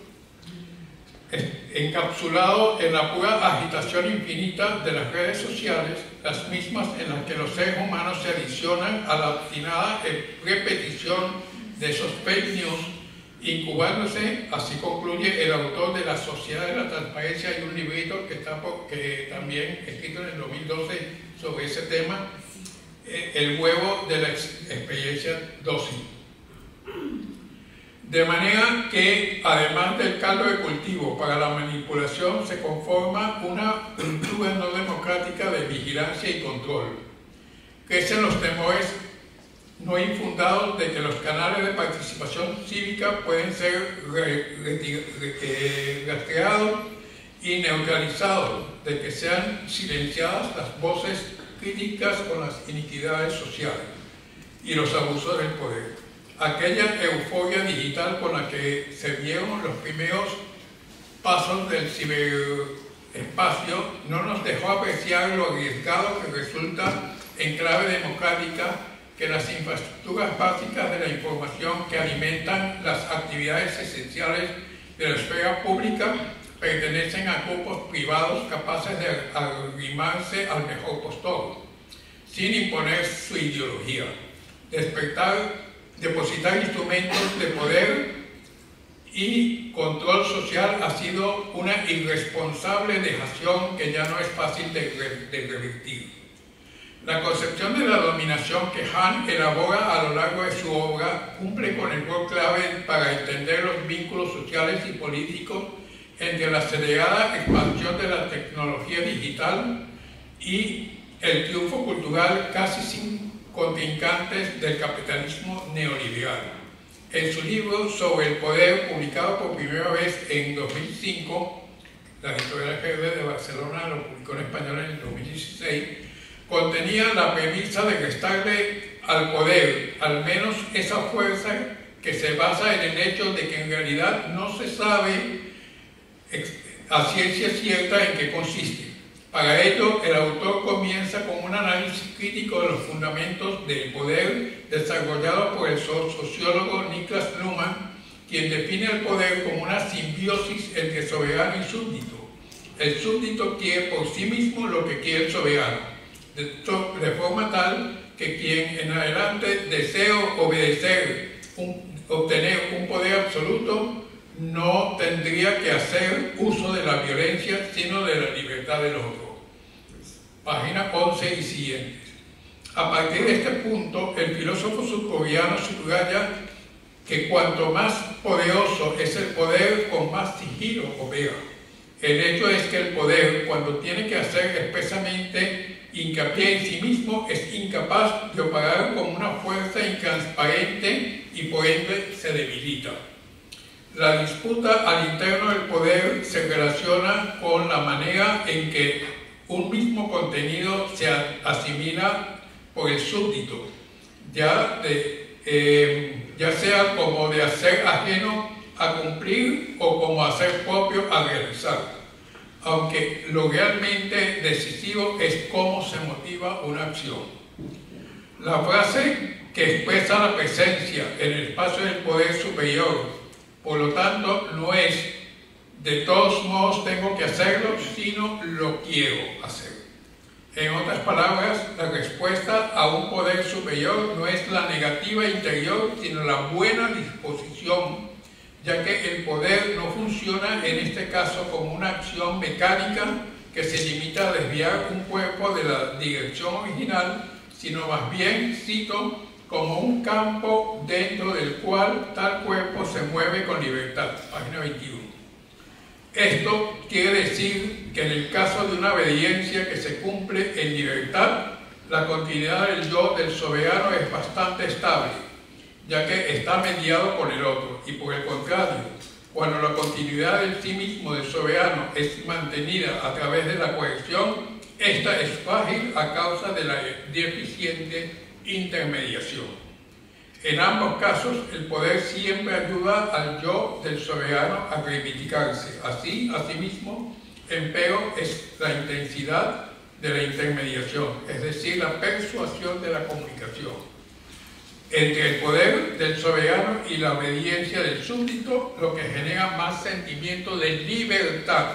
encapsulado en la pura agitación infinita de las redes sociales, las mismas en las que los seres humanos se adicionan a la obstinada repetición de esos fake news, incubándose. Así concluye el autor de La Sociedad de la Transparencia. Hay un librito que también escrito en el 2012 sobre ese tema, El huevo de la experiencia dócil. De manera que, además del caldo de cultivo para la manipulación, se conforma una cultura no democrática de vigilancia y control. Crecen los temores no infundados de que los canales de participación cívica pueden ser rastreados y neutralizados, de que sean silenciadas las voces críticas con las iniquidades sociales y los abusos del poder. Aquella euforia digital con la que se dieron los primeros pasos del ciberespacio no nos dejó apreciar lo arriesgado que resulta en clave democrática que las infraestructuras básicas de la información que alimentan las actividades esenciales de la esfera pública pertenecen a grupos privados capaces de arrimarse al mejor postor, sin imponer su ideología. Depositar instrumentos de poder y control social ha sido una irresponsable dejación que ya no es fácil de revertir. La concepción de la dominación que Han elabora a lo largo de su obra cumple con el rol clave para entender los vínculos sociales y políticos entre la acelerada expansión de la tecnología digital y el triunfo cultural casi sin contrincantes del capitalismo neoliberal. En su libro sobre el poder, publicado por primera vez en 2005, la editorial GV de Barcelona lo publicó en español en el 2016, contenía la premisa de restarle al poder al menos esa fuerza que se basa en el hecho de que en realidad no se sabe a ciencia cierta en qué consiste. Para ello, el autor comienza con un análisis crítico de los fundamentos del poder desarrollado por el sociólogo Niklas Luhmann, quien define el poder como una simbiosis entre soberano y súbdito. El súbdito quiere por sí mismo lo que quiere el soberano, de forma tal que quien en adelante desea obedecer, obtener un poder absoluto, no tendría que hacer uso de la violencia, sino de la libertad del otro. Página 11 y siguientes. A partir de este punto, el filósofo surcoreano subraya que cuanto más poderoso es el poder, con más sigilo opera. El hecho es que el poder, cuando tiene que hacer expresamente hincapié en sí mismo, es incapaz de operar con una fuerza intransparente y por ende se debilita. La disputa al interno del poder se relaciona con la manera en que un mismo contenido se asimila por el súbdito, ya sea como de hacer ajeno a cumplir o como hacer propio a realizar, aunque lo realmente decisivo es cómo se motiva una acción. La frase que expresa la presencia en el espacio del poder superior. Por lo tanto, no es de todos modos tengo que hacerlo, sino lo quiero hacer. En otras palabras, la respuesta a un poder superior no es la negativa interior, sino la buena disposición, ya que el poder no funciona en este caso como una acción mecánica que se limita a desviar un cuerpo de la dirección original, sino más bien, cito, como un campo dentro del cual tal cuerpo se mueve con libertad. Página 21. Esto quiere decir que en el caso de una obediencia que se cumple en libertad, la continuidad del yo del soberano es bastante estable, ya que está mediado por el otro, y por el contrario, cuando la continuidad del sí mismo del soberano es mantenida a través de la coerción, esta es frágil a causa de la deficiente intermediación. En ambos casos, el poder siempre ayuda al yo del soberano a reivindicarse. Así, asimismo, empero es la intensidad de la intermediación, es decir, la persuasión de la comunicación entre el poder del soberano y la obediencia del súbdito, lo que genera más sentimiento de libertad.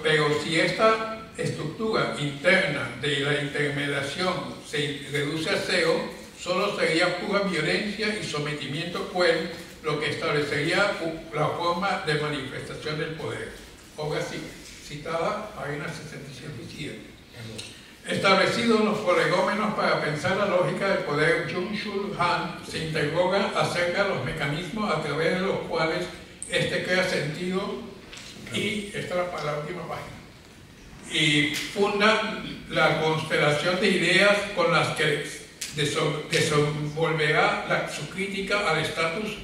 Pero si esta estructura interna de la intermediación se reduce a cero, solo sería pura violencia y sometimiento cruel, lo que establecería la forma de manifestación del poder. Obra citada, página 67. Establecidos los prolegómenos para pensar la lógica del poder, Byung-Chul Han se interroga acerca de los mecanismos a través de los cuales este crea sentido, y esta es la última página, y funda la constelación de ideas con las que desenvolverá su crítica al estatus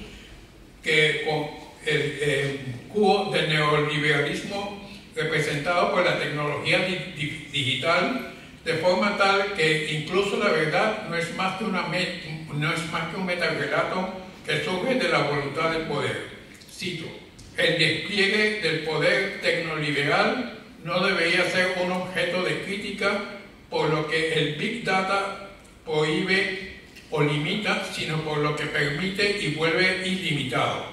quo del neoliberalismo representado por la tecnología digital, de forma tal que incluso la verdad no es más que un metarrelato que surge de la voluntad del poder. Cito: el despliegue del poder tecnoliberal no debería ser un objeto de crítica por lo que el Big Data prohíbe o limita, sino por lo que permite y vuelve ilimitado,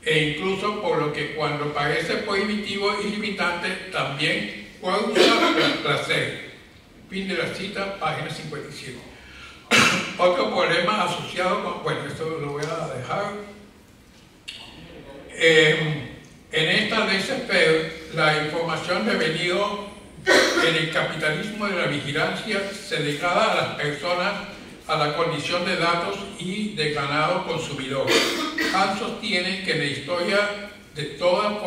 e incluso por lo que cuando parece prohibitivo y limitante también causa placer. Fin de la cita, página 57. Otro problema asociado con... Bueno, esto lo voy a dejar. En esta laissez-faire, la información devenido en el capitalismo de la vigilancia se degrada a las personas a la condición de datos y de ganado consumidor. Han sostiene que la historia de toda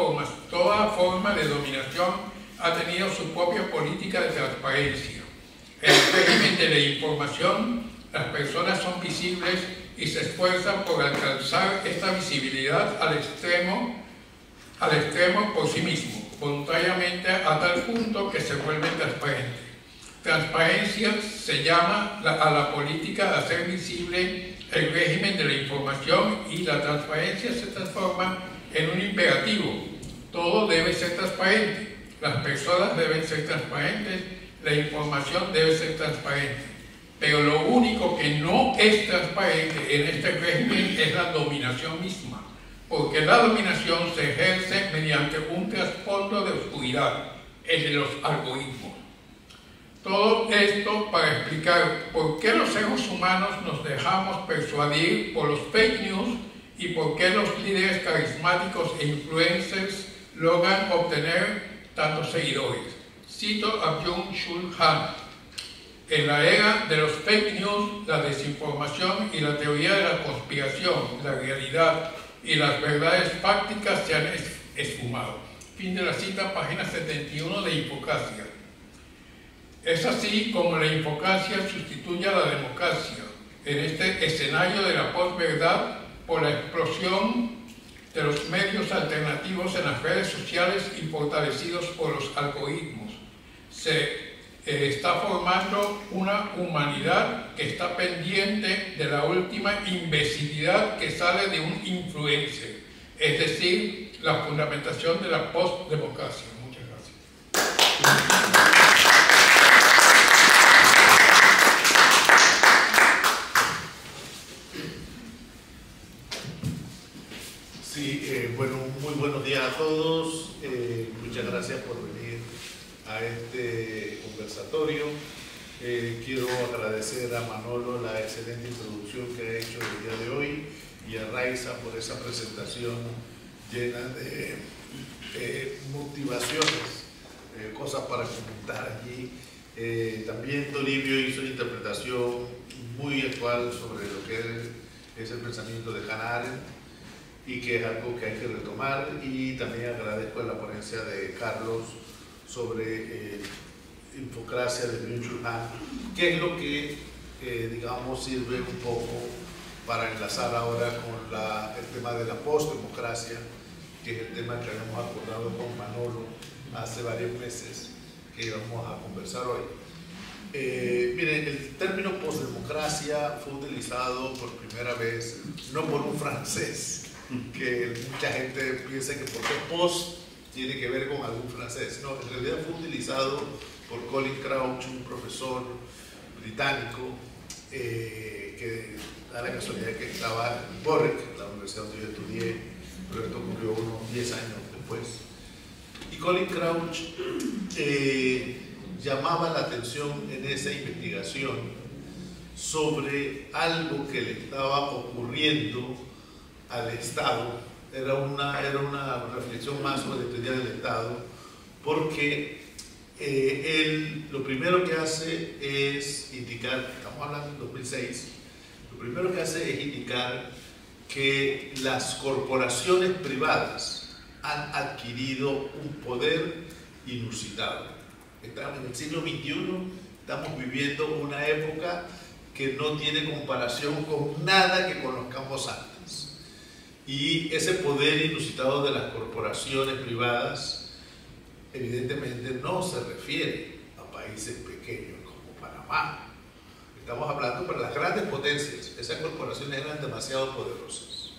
forma de dominación ha tenido su propia política de transparencia. En el régimen de la información, las personas son visibles y se esfuerzan por alcanzar esta visibilidad al extremo por sí mismo, voluntariamente a tal punto que se vuelve transparente. Transparencia se llama a la política de hacer visible el régimen de la información, y la transparencia se transforma en un imperativo. Todo debe ser transparente, las personas deben ser transparentes, la información debe ser transparente. Pero lo único que no es transparente en este régimen es la dominación misma, porque la dominación se ejerce mediante un trasfondo de oscuridad, el de los algoritmos. Todo esto para explicar por qué los seres humanos nos dejamos persuadir por los fake news y por qué los líderes carismáticos e influencers logran obtener tantos seguidores. Cito a Byung-Chul Han: en la era de los fake news, la desinformación y la teoría de la conspiración, la realidad y las verdades fácticas se han esfumado. Fin de la cita, página 71 de Infocracia. Es así como la infocracia sustituye a la democracia en este escenario de la posverdad por la explosión de los medios alternativos en las redes sociales y fortalecidos por los algoritmos. Se está formando una humanidad que está pendiente de la última imbecilidad que sale de un influencer, es decir, la fundamentación de la postdemocracia. Muchas gracias. venir a este conversatorio. Quiero agradecer a Manolo la excelente introducción que ha hecho el día de hoy y a Raiza por esa presentación llena de motivaciones, cosas para comentar allí. También Toribio hizo una interpretación muy actual sobre lo que es el pensamiento de Hannah Arendt y que es algo que hay que retomar. Y también agradezco la ponencia de Carlos sobre Infocracia de Byung-Chul Han, que es lo que, digamos, sirve un poco para enlazar ahora con el tema de la postdemocracia, que es el tema que habíamos acordado con Manolo hace varios meses, que íbamos a conversar hoy. Miren, el término postdemocracia fue utilizado por primera vez, no por un francés, que mucha gente piensa que porque post tiene que ver con algún francés. No, en realidad fue utilizado por Colin Crouch, un profesor británico que da la casualidad que estaba en Warwick, la universidad donde yo estudié, pero esto ocurrió unos 10 años después. Y Colin Crouch llamaba la atención en esa investigación sobre algo que le estaba ocurriendo al Estado. Era una reflexión más sobre la teoría del Estado, porque él lo primero que hace es indicar, estamos hablando en 2006, lo primero que hace es indicar que las corporaciones privadas han adquirido un poder inusitado. Estamos en el siglo XXI, estamos viviendo una época que no tiene comparación con nada que conozcamos antes. Y ese poder inusitado de las corporaciones privadas evidentemente no se refiere a países pequeños como Panamá. Estamos hablando para las grandes potencias. Esas corporaciones eran demasiado poderosas.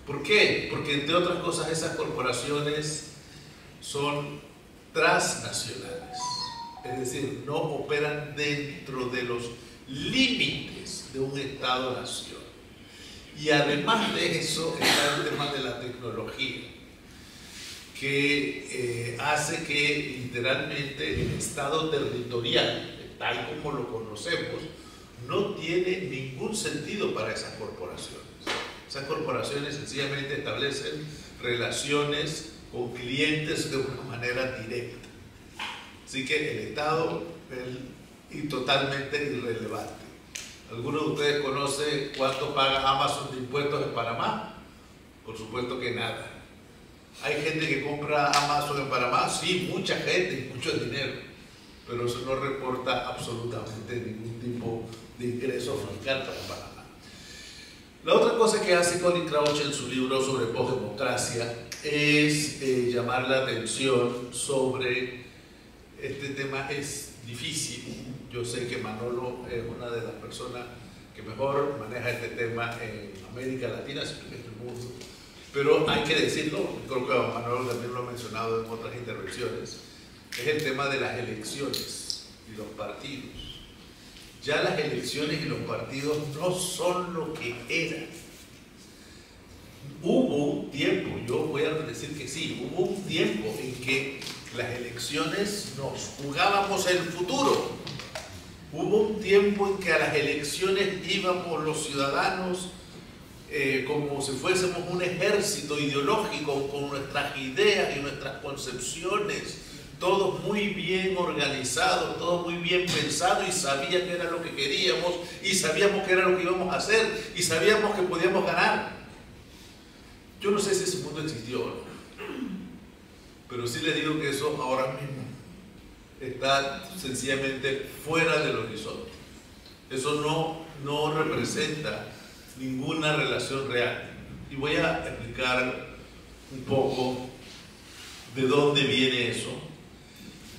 ¿Por qué? Porque entre otras cosas esas corporaciones son transnacionales, es decir, no operan dentro de los límites de un Estado-nación. Y además de eso está el tema de la tecnología, que hace que literalmente el Estado territorial, tal como lo conocemos, no tiene ningún sentido para esas corporaciones. Esas corporaciones sencillamente establecen relaciones con clientes de una manera directa. Así que el Estado es totalmente irrelevante. ¿Alguno de ustedes conoce cuánto paga Amazon de impuestos en Panamá? Por supuesto que nada. ¿Hay gente que compra Amazon en Panamá? Sí, mucha gente, mucho dinero. Pero eso no reporta absolutamente ningún tipo de ingreso fiscal para Panamá. La otra cosa que hace Colin Crouch en su libro sobre postdemocracia es llamar la atención sobre este tema. Es difícil. Yo sé que Manolo es una de las personas que mejor maneja este tema en América Latina, si no en el mundo. Pero hay que decirlo, creo que Manolo también lo ha mencionado en otras intervenciones, es el tema de las elecciones y los partidos. Ya las elecciones y los partidos no son lo que eran. Hubo un tiempo, yo voy a decir que sí, hubo un tiempo en que las elecciones nos jugábamos el futuro. Hubo un tiempo en que a las elecciones íbamos los ciudadanos como si fuésemos un ejército ideológico con nuestras ideas y nuestras concepciones, todos muy bien organizados, todos muy bien pensados, y sabían que era lo que queríamos y sabíamos que era lo que íbamos a hacer y sabíamos que podíamos ganar. Yo no sé si ese mundo existió o no, pero sí les digo que eso ahora mismo está sencillamente fuera del horizonte. Eso no representa ninguna relación real. Y voy a explicar un poco de dónde viene eso.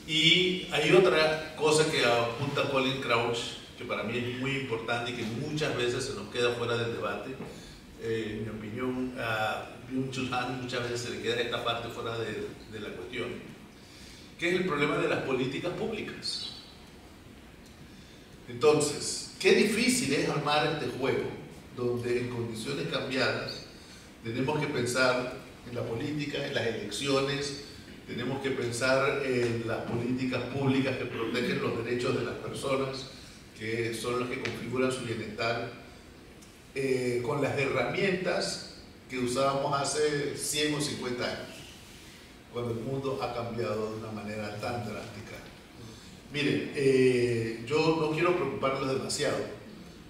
Y hay otra cosa que apunta Colin Crouch, que para mí es muy importante y que muchas veces se nos queda fuera del debate. En mi opinión, a Byung-Chul Han muchas veces se le queda esta parte fuera de la cuestión, que es el problema de las políticas públicas. Entonces, qué difícil es armar este juego, donde en condiciones cambiadas tenemos que pensar en la política, en las elecciones, tenemos que pensar en las políticas públicas que protegen los derechos de las personas, que son las que configuran su bienestar, con las herramientas que usábamos hace 100 o 50 años, cuando el mundo ha cambiado de una manera tan drástica. Miren, yo no quiero preocuparlos demasiado,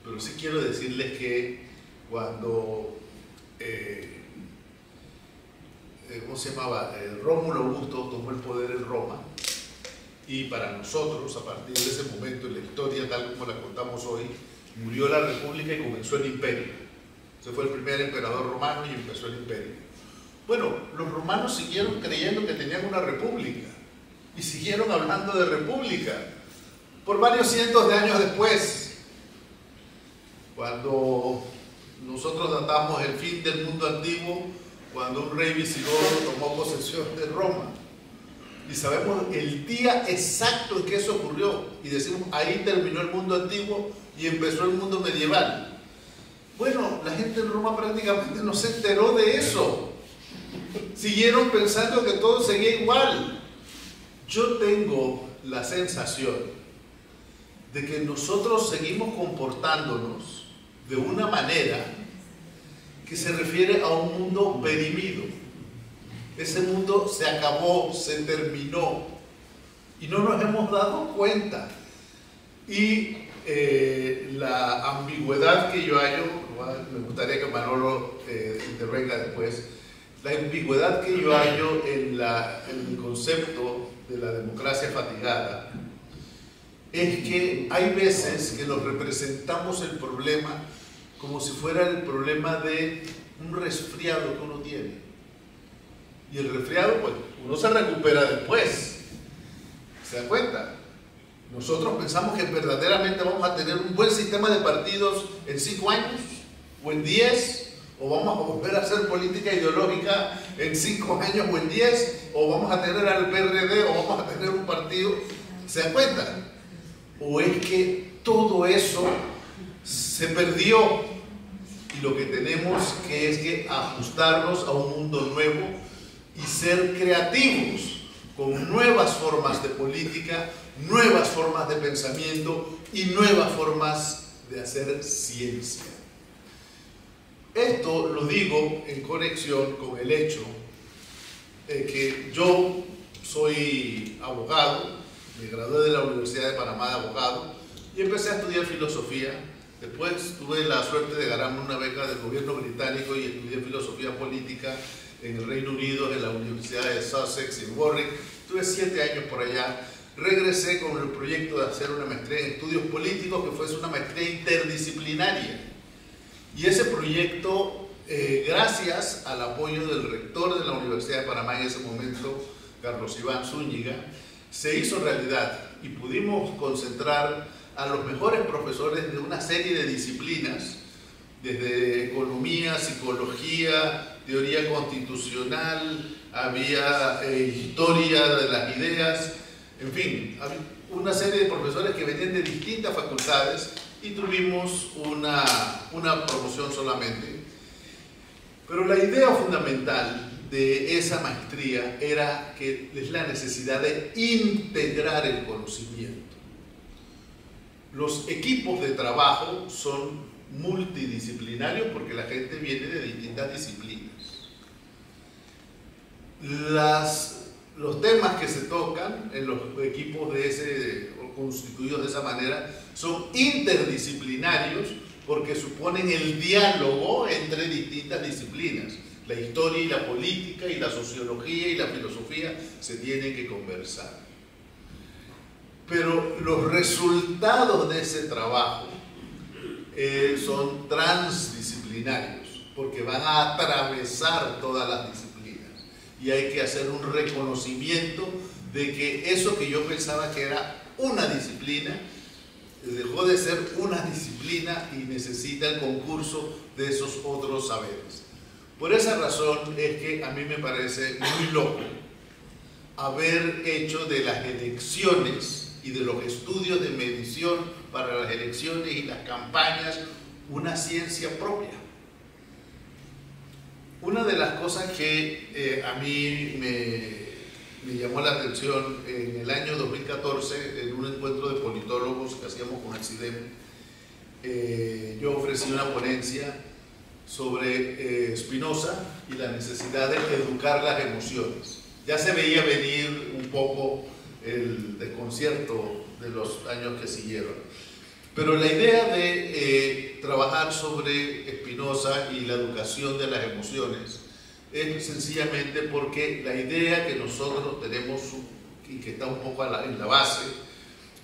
pero sí quiero decirles que cuando ¿cómo se llamaba? Rómulo Augusto tomó el poder en Roma, y para nosotros, a partir de ese momento en la historia, tal como la contamos hoy, murió la República y comenzó el Imperio. Ese fue el primer emperador romano y empezó el Imperio. Bueno, los romanos siguieron creyendo que tenían una república y siguieron hablando de república por varios cientos de años después, cuando nosotros datamos el fin del mundo antiguo, cuando un rey visigodo tomó posesión de Roma, y sabemos el día exacto en que eso ocurrió, y decimos, ahí terminó el mundo antiguo y empezó el mundo medieval. Bueno, la gente en Roma prácticamente no se enteró de eso, siguieron pensando que todo seguía igual. Yo tengo la sensación de que nosotros seguimos comportándonos de una manera que se refiere a un mundo perimido. Ese mundo se acabó, se terminó, y no nos hemos dado cuenta. Y la ambigüedad que yo hallo, me gustaría que Manolo intervenga después, la ambigüedad que yo hallo en el concepto de la democracia fatigada, es que hay veces que nos representamos el problema como si fuera el problema de un resfriado que uno tiene. Y el resfriado, pues, uno se recupera después. ¿Se da cuenta? Nosotros pensamos que verdaderamente vamos a tener un buen sistema de partidos en 5 años, o en 10, o vamos a volver a hacer política ideológica en 5 años o en 10, o vamos a tener al PRD, o vamos a tener un partido. ¿Se da cuenta? ¿O es que todo eso se perdió y lo que tenemos es que ajustarnos a un mundo nuevo y ser creativos con nuevas formas de política, nuevas formas de pensamiento y nuevas formas de hacer ciencia? Esto lo digo en conexión con el hecho de que yo soy abogado, me gradué de la Universidad de Panamá de abogado y empecé a estudiar filosofía. Después tuve la suerte de ganarme una beca del gobierno británico y estudié filosofía política en el Reino Unido, en la Universidad de Sussex en Warwick. Estuve 7 años por allá. Regresé con el proyecto de hacer una maestría en estudios políticos, que fuese una maestría interdisciplinaria. Y ese proyecto, gracias al apoyo del rector de la Universidad de Panamá en ese momento, Carlos Iván Zúñiga, se hizo realidad y pudimos concentrar a los mejores profesores de una serie de disciplinas, desde economía, psicología, teoría constitucional, había historia de las ideas, en fin, había una serie de profesores que venían de distintas facultades y tuvimos una promoción solamente. Pero la idea fundamental de esa maestría era que es la necesidad de integrar el conocimiento. Los equipos de trabajo son multidisciplinarios porque la gente viene de distintas disciplinas. Los temas que se tocan en los equipos constituidos de esa manera son interdisciplinarios porque suponen el diálogo entre distintas disciplinas. La historia y la política y la sociología y la filosofía se tienen que conversar. Pero los resultados de ese trabajo son transdisciplinarios porque van a atravesar todas las disciplinas y hay que hacer un reconocimiento de que eso que yo pensaba que era una disciplina dejó de ser una disciplina y necesita el concurso de esos otros saberes. Por esa razón es que a mí me parece muy loco haber hecho de las elecciones y de los estudios de medición para las elecciones y las campañas una ciencia propia. Una de las cosas que a mí me llamó la atención en el año 2014 en un encuentro de politólogos que hacíamos con el CIDEM. Yo ofrecí una ponencia sobre Spinoza y la necesidad de educar las emociones. Ya se veía venir un poco el desconcierto de los años que siguieron, pero la idea de trabajar sobre Spinoza y la educación de las emociones es sencillamente porque la idea que nosotros tenemos y que está un poco en la base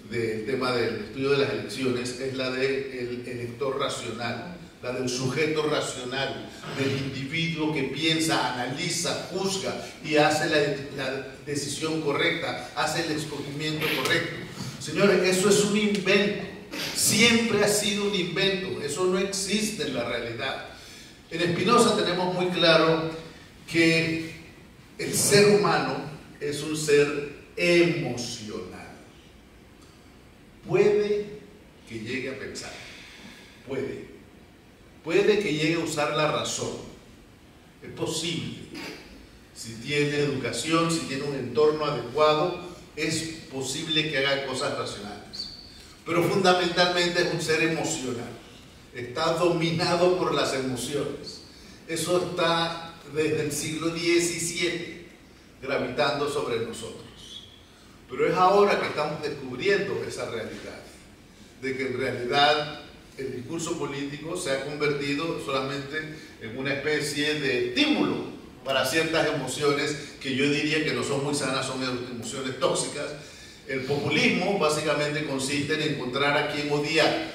del tema del estudio de las elecciones es la del elector racional, la del sujeto racional, del individuo que piensa, analiza, juzga y hace la decisión correcta, hace el escogimiento correcto. Señores, eso es un invento, siempre ha sido un invento, eso no existe en la realidad. En Spinoza tenemos muy claro que el ser humano es un ser emocional. Puede que llegue a pensar, puede que llegue a usar la razón, es posible. Si tiene educación, si tiene un entorno adecuado, es posible que haga cosas racionales. Pero fundamentalmente es un ser emocional, está dominado por las emociones. Eso está desde el siglo XVII gravitando sobre nosotros. Pero es ahora que estamos descubriendo esa realidad, de que en realidad el discurso político se ha convertido solamente en una especie de estímulo para ciertas emociones que yo diría que no son muy sanas, son emociones tóxicas. El populismo básicamente consiste en encontrar a quien odiar,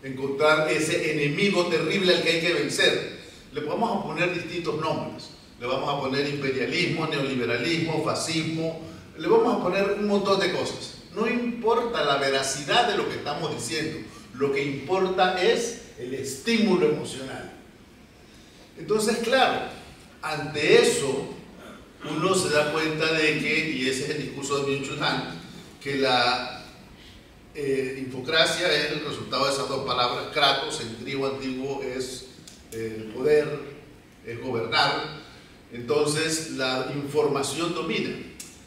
encontrar ese enemigo terrible al que hay que vencer. Le vamos a poner distintos nombres, le vamos a poner imperialismo, neoliberalismo, fascismo, le vamos a poner un montón de cosas. No importa la veracidad de lo que estamos diciendo, lo que importa es el estímulo emocional. Entonces, claro, ante eso uno se da cuenta de que, y ese es el discurso de Byung-Chul Han, que la infocracia es el resultado de esas dos palabras. Kratos en griego antiguo es el poder, es gobernar. Entonces la información domina.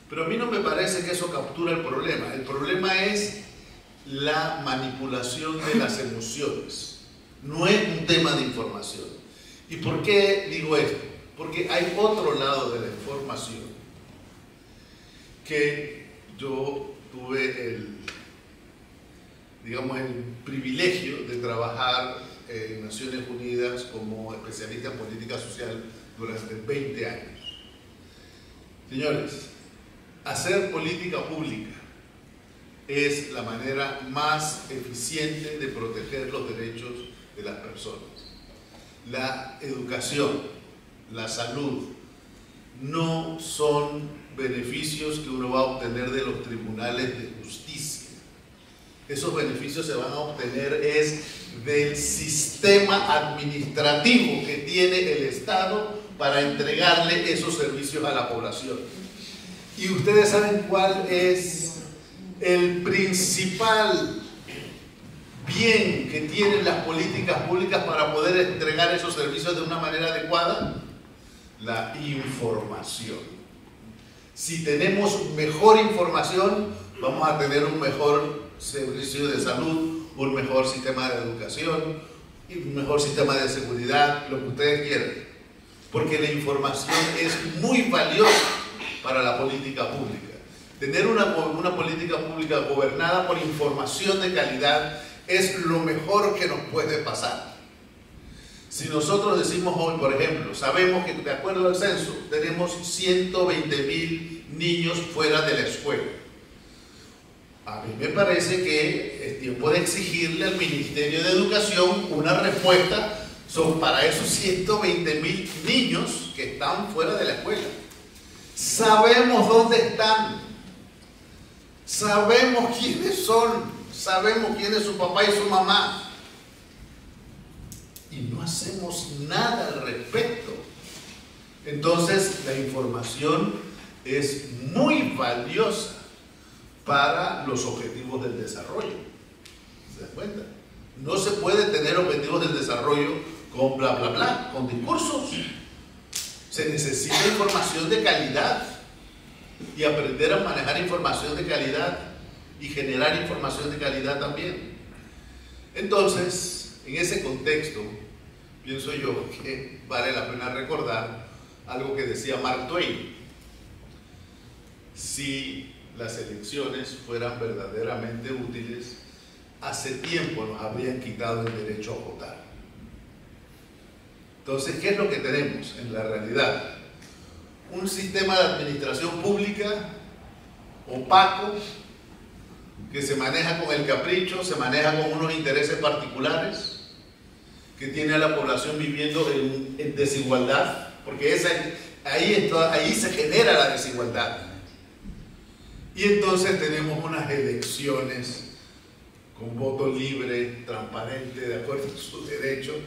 Pero a mí no me parece que eso captura el problema. El problema es la manipulación de las emociones. No es un tema de información. ¿Y por qué digo esto? Porque hay otro lado de la información que yo tuve el privilegio de trabajar en Naciones Unidas como especialista en política social durante 20 años. Señores, hacer política pública es la manera más eficiente de proteger los derechos de las personas. La educación, la salud, no son beneficios que uno va a obtener de los tribunales de justicia. Esos beneficios se van a obtener es del sistema administrativo que tiene el Estado para entregarle esos servicios a la población. Y ustedes saben cuál es el principal bien que tienen las políticas públicas para poder entregar esos servicios de una manera adecuada: la información. Si tenemos mejor información, vamos a tener un mejor servicio de salud, un mejor sistema de educación y un mejor sistema de seguridad, lo que ustedes quieran. Porque la información es muy valiosa para la política pública. Tener una política pública gobernada por información de calidad es lo mejor que nos puede pasar. Si nosotros decimos hoy, por ejemplo, sabemos que de acuerdo al censo tenemos 120.000 niños fuera de la escuela. A mí me parece que es tiempo de exigirle al Ministerio de Educación una respuesta para esos 120.000 niños que están fuera de la escuela. Sabemos dónde están, sabemos quiénes son, sabemos quién es su papá y su mamá. Y no hacemos nada al respecto. Entonces la información es muy valiosa para los objetivos del desarrollo. ¿Se dan cuenta? No se puede tener objetivos del desarrollo con bla bla bla, con discursos. Se necesita información de calidad. y aprender a manejar información de calidad y generar información de calidad también. Entonces, en ese contexto, pienso yo que vale la pena recordar algo que decía Mark Twain: si las elecciones fueran verdaderamente útiles, hace tiempo nos habrían quitado el derecho a votar. Entonces, ¿qué es lo que tenemos en la realidad? Un sistema de administración pública opaco, que se maneja con el capricho, se maneja con unos intereses particulares, que tiene a la población viviendo en desigualdad, porque ahí se genera la desigualdad. Y entonces tenemos unas elecciones con voto libre, transparente, de acuerdo a sus derechos,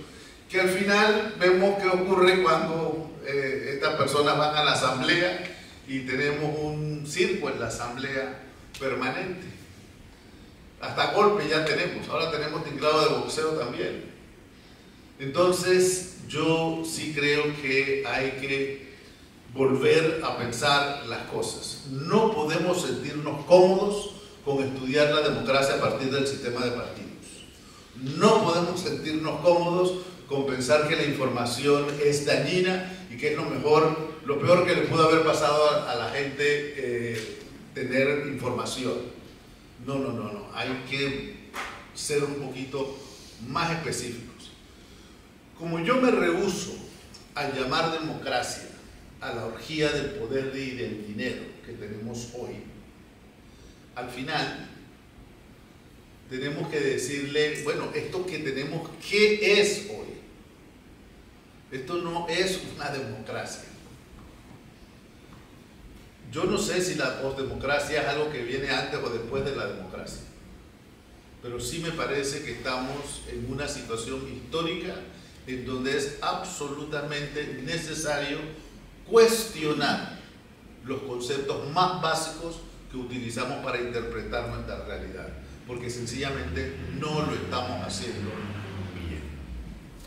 que al final vemos qué ocurre cuando estas personas van a la asamblea y tenemos un circo en la asamblea permanente. Hasta golpe ya tenemos, ahora tenemos tinglado de boxeo también. Entonces yo sí creo que hay que volver a pensar las cosas. No podemos sentirnos cómodos con estudiar la democracia a partir del sistema de partidos. No podemos sentirnos cómodos con pensar que la información es dañina y que es lo peor que le pudo haber pasado a la gente tener información. No, no, no, no. Hay que ser un poquito más específicos. Como yo me rehúso a llamar democracia a la orgía del poder y del dinero que tenemos hoy, al final tenemos que decirle, bueno, esto que tenemos, ¿qué es hoy? Esto no es una democracia. Yo no sé si la postdemocracia es algo que viene antes o después de la democracia, pero sí me parece que estamos en una situación histórica en donde es absolutamente necesario cuestionar los conceptos más básicos que utilizamos para interpretar nuestra realidad, porque sencillamente no lo estamos haciendo bien.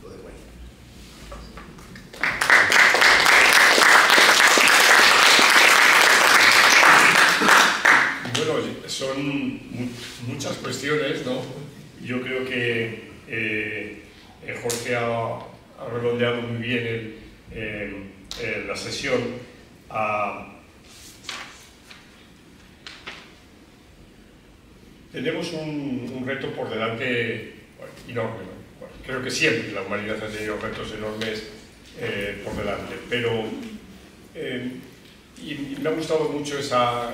Lo dejo ahí. Bueno, son muchas cuestiones, ¿no? Yo creo que Jorge ha redondeado muy bien la sesión. Tenemos un reto por delante enorme, ¿no? Bueno, creo que siempre la humanidad ha tenido retos enormes por delante, pero y me ha gustado mucho esa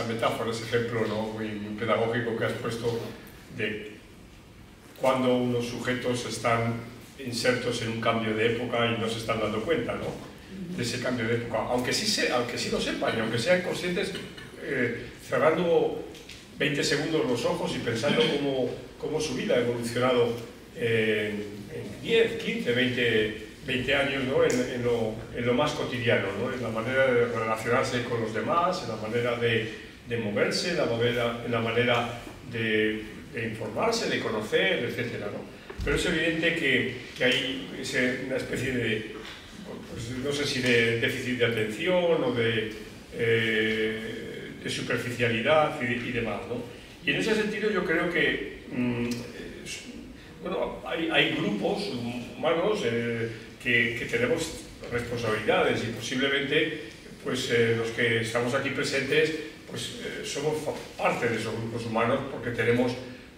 metáfora, ese ejemplo, ¿no? muy pedagógico que has puesto de cuando unos sujetos están insertos en un cambio de época y no se están dando cuenta, ¿no? De ese cambio de época, aunque sí lo sepan y aunque sean conscientes, cerrando 20 segundos los ojos y pensando cómo su vida ha evolucionado en 10, 15, 20 años, ¿no? en lo más cotidiano, ¿no? En la manera de relacionarse con los demás, en la manera de moverse, en la manera de informarse, de conocer, etc., ¿no? Pero es evidente que hay una especie de, pues, no sé si de déficit de atención o de superficialidad y demás, ¿no? Y en ese sentido yo creo que bueno, hay grupos humanos que tenemos responsabilidades y posiblemente pues, los que estamos aquí presentes pues, somos parte de esos grupos humanos porque tenemos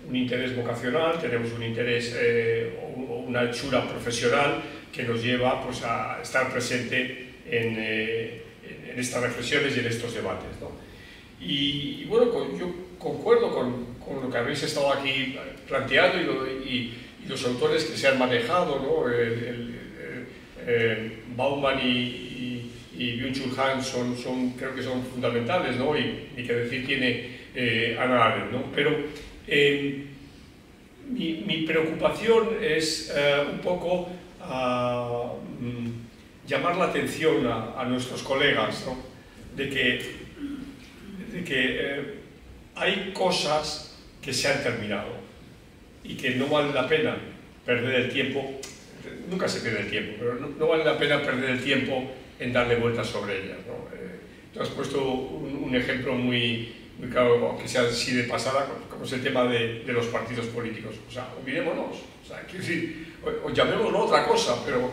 un interés vocacional, tenemos un interés o una hechura profesional que nos lleva pues, a estar presente en estas reflexiones y en estos debates, ¿no? Y bueno, yo concuerdo con lo que habéis estado aquí planteando y los autores que se han manejado, ¿no? Bauman y Byung-Chul Han creo que son fundamentales, ¿no? Y que decir tiene Hannah Arendt, ¿no? Pero mi preocupación es un poco llamar la atención a nuestros colegas, ¿no? de que hay cosas que se han terminado y que no vale la pena perder el tiempo, nunca se pierde el tiempo, pero no vale la pena perder el tiempo en darle vueltas sobre ellas, ¿no? tú has puesto un ejemplo muy claro, aunque sea así de pasada, como es el tema de los partidos políticos. O sea, olvidémonos, o sea, quiero decir, o llamémoslo otra cosa, pero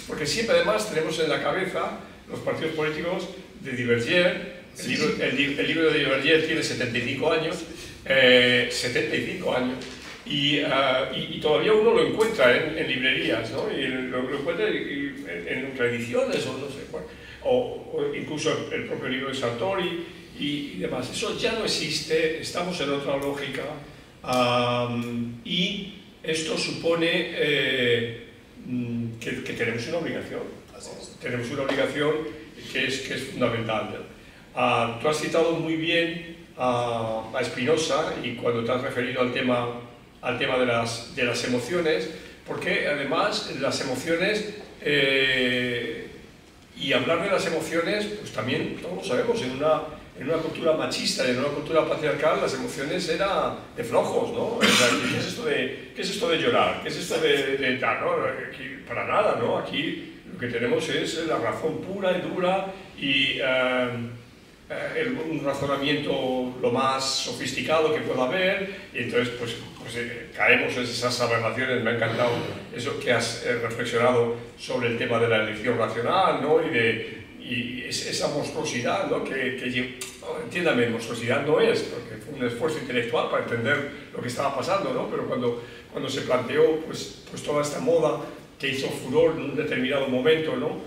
porque siempre además tenemos en la cabeza los partidos políticos de Diverger. El libro de Diverger tiene 75 años, 75 años, y todavía uno lo encuentra en librerías, ¿no? Y lo encuentra en reediciones o no sé, bueno, o incluso el propio libro de Sartori y demás. Eso ya no existe, estamos en otra lógica, y esto supone que tenemos una obligación, ¿no? Tenemos una obligación que es fundamental, ¿no? Tú has citado muy bien a Spinoza y cuando te has referido al tema de las emociones, porque además las emociones, y hablar de las emociones, pues también todos lo sabemos, en una cultura machista y en una cultura patriarcal las emociones eran de flojos, ¿no? O sea, ¿qué es esto de llorar? ¿Qué es esto de tal, no? Aquí, para nada, ¿no? Aquí lo que tenemos es la razón pura y dura y un razonamiento lo más sofisticado que pueda haber, y entonces pues caemos en esas aberraciones. Me ha encantado eso que has reflexionado sobre el tema de la elección racional, ¿no? Y esa monstruosidad, ¿no? Entiéndame, monstruosidad no es, porque fue un esfuerzo intelectual para entender lo que estaba pasando, ¿no? Pero cuando se planteó pues toda esta moda que hizo furor en un determinado momento, ¿no?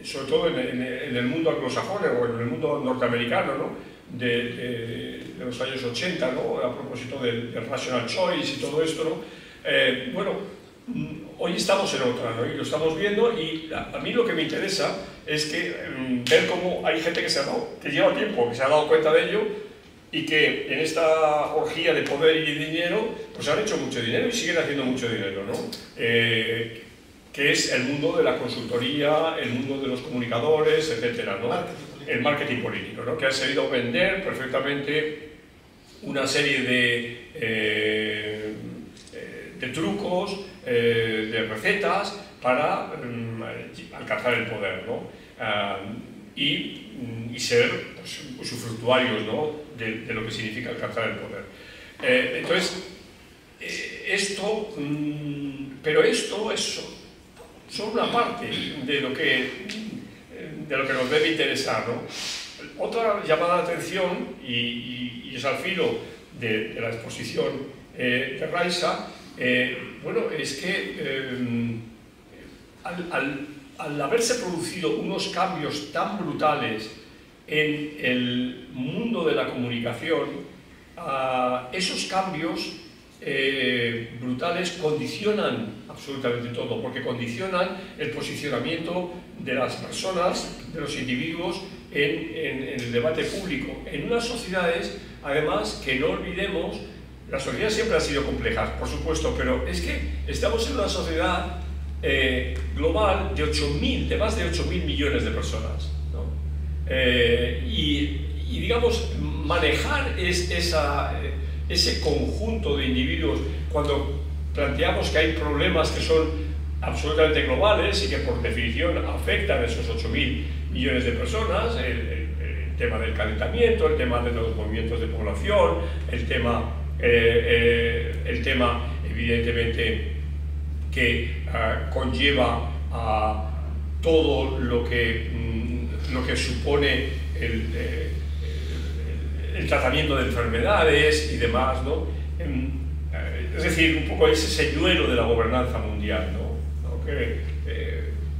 Sobre todo en el mundo anglosajón o en el mundo norteamericano, ¿no? de los años 80, ¿no? A propósito del rational choice y todo esto, ¿no? Bueno, hoy estamos en otra, ¿no? Y lo estamos viendo, y a mí lo que me interesa es que ver cómo hay gente que lleva tiempo, que se ha dado cuenta de ello y que en esta orgía de poder y de dinero pues han hecho mucho dinero y siguen haciendo mucho dinero, ¿no? Que es el mundo de la consultoría, el mundo de los comunicadores, etcétera, ¿no? El marketing político, ¿no? Que ha sabido vender perfectamente una serie de trucos, de recetas para alcanzar el poder, ¿no? Y ser pues, usufructuarios, ¿no? de lo que significa alcanzar el poder. Entonces, pero esto es solo una parte de lo que nos debe interesar, ¿no? Otra llamada de atención, y es al filo de la exposición de Raisa, bueno, es que al haberse producido unos cambios tan brutales en el mundo de la comunicación, esos cambios brutales condicionan absolutamente todo, porque condicionan el posicionamiento de las personas, de los individuos en el debate público. En unas sociedades, además, que no olvidemos, las sociedades siempre han sido complejas, por supuesto, pero es que estamos en una sociedad global de más de 8.000 millones de personas, ¿no? Y digamos, manejar ese conjunto de individuos, cuando planteamos que hay problemas que son absolutamente globales y que por definición afectan a esos 8.000 millones de personas, el tema del calentamiento, el tema de los movimientos de población, el tema evidentemente que conlleva a todo lo que supone el tratamiento de enfermedades y demás, ¿no? Es decir, un poco ese señuelo de la gobernanza mundial, ¿no?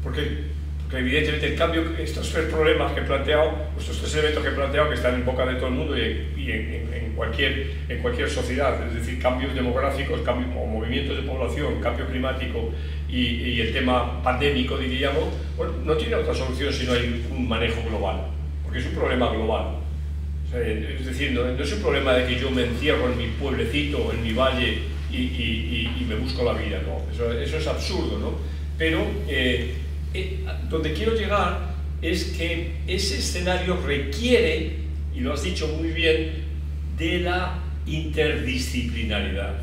Porque evidentemente el cambio, estos tres problemas que he planteado, estos tres eventos que he planteado, que están en boca de todo el mundo y en cualquier sociedad, es decir, cambios demográficos, cambios o movimientos de población, cambio climático y el tema pandémico, diríamos, bueno, no tiene otra solución si no hay un manejo global, porque es un problema global. O sea, es decir, no es un problema de que yo me encierro en mi pueblecito, en mi valle y me busco la vida, ¿no? Eso es absurdo, ¿no? Pero donde quiero llegar es que ese escenario requiere, y lo has dicho muy bien, de la interdisciplinaridad.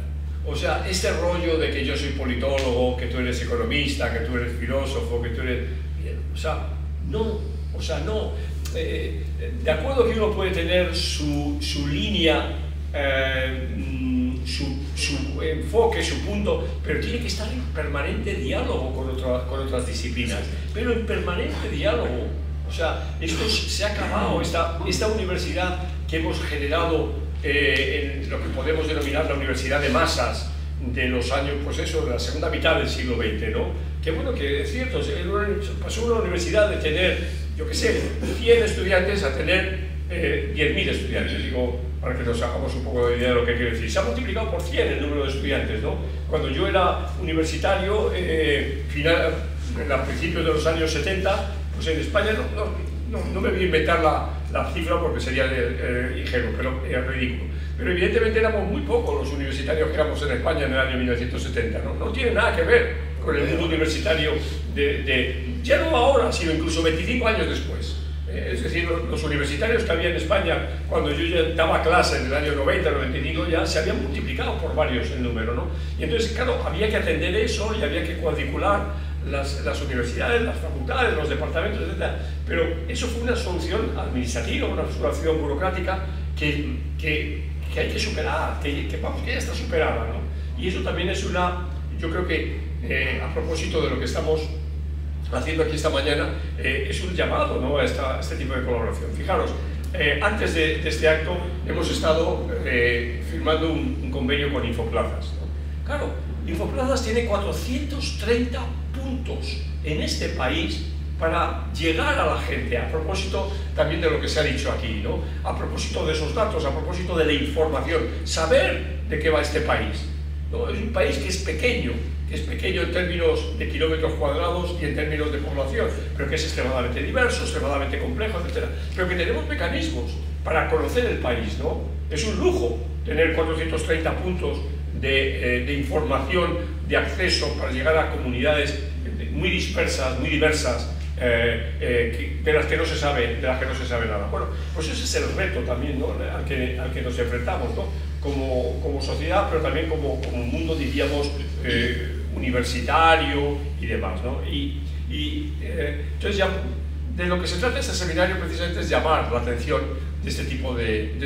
O sea, este rollo de que yo soy politólogo, que tú eres economista, que tú eres filósofo, que tú eres... O sea, no O sea, no. De acuerdo que uno puede tener su línea, su enfoque, su punto, pero tiene que estar en permanente diálogo con otras disciplinas, pero en permanente diálogo. O sea, esto se ha acabado, esta universidad que hemos generado en lo que podemos denominar la universidad de masas de los años, pues eso, de la segunda mitad del siglo XX, ¿no? Que bueno, que es cierto, pasó una universidad de tener, yo qué sé, 100 estudiantes a tener 10.000 estudiantes, digo, para que nos hagamos un poco de idea de lo que quiero decir. Se ha multiplicado por 100 el número de estudiantes, ¿no? Cuando yo era universitario, a principios de los años 70, pues en España no me voy a inventar la cifra porque sería ingenuo, pero ridículo. Pero evidentemente éramos muy pocos los universitarios que éramos en España en el año 1970, ¿no? No tiene nada que ver con el mundo universitario ya no ahora, sino incluso 25 años después. Es decir, los universitarios que había en España cuando yo ya daba clase en el año 90, 95, ya se habían multiplicado por varios el número, ¿no? Y entonces, claro, había que atender eso y había que cuadricular las universidades, las facultades, los departamentos, etc. Pero eso fue una solución administrativa, una solución burocrática que hay que superar, que ya está superada, ¿no? Y eso también es yo creo que a propósito de lo que estamos haciendo aquí esta mañana, es un llamado, ¿no?, a este tipo de colaboración. Fijaros, antes de este acto hemos estado firmando un convenio con Infoplazas, ¿no? Claro, Infoplazas tiene 430 puntos en este país para llegar a la gente, a propósito también de lo que se ha dicho aquí, ¿no? A propósito de esos datos, a propósito de la información, saber de qué va este país, ¿no? Es un país que es pequeño en términos de kilómetros cuadrados y en términos de población, pero que es extremadamente diverso, extremadamente complejo, etc. Pero que tenemos mecanismos para conocer el país, ¿no? Es un lujo tener 430 puntos de información, de acceso para llegar a comunidades muy dispersas, muy diversas, de las que no se sabe nada. Bueno, pues ese es el reto también, ¿no?, al que nos enfrentamos, ¿no?, como sociedad, pero también como mundo, diríamos, universitario y demás, ¿no? Entonces ya de lo que se trata este seminario precisamente es llamar la atención de este tipo de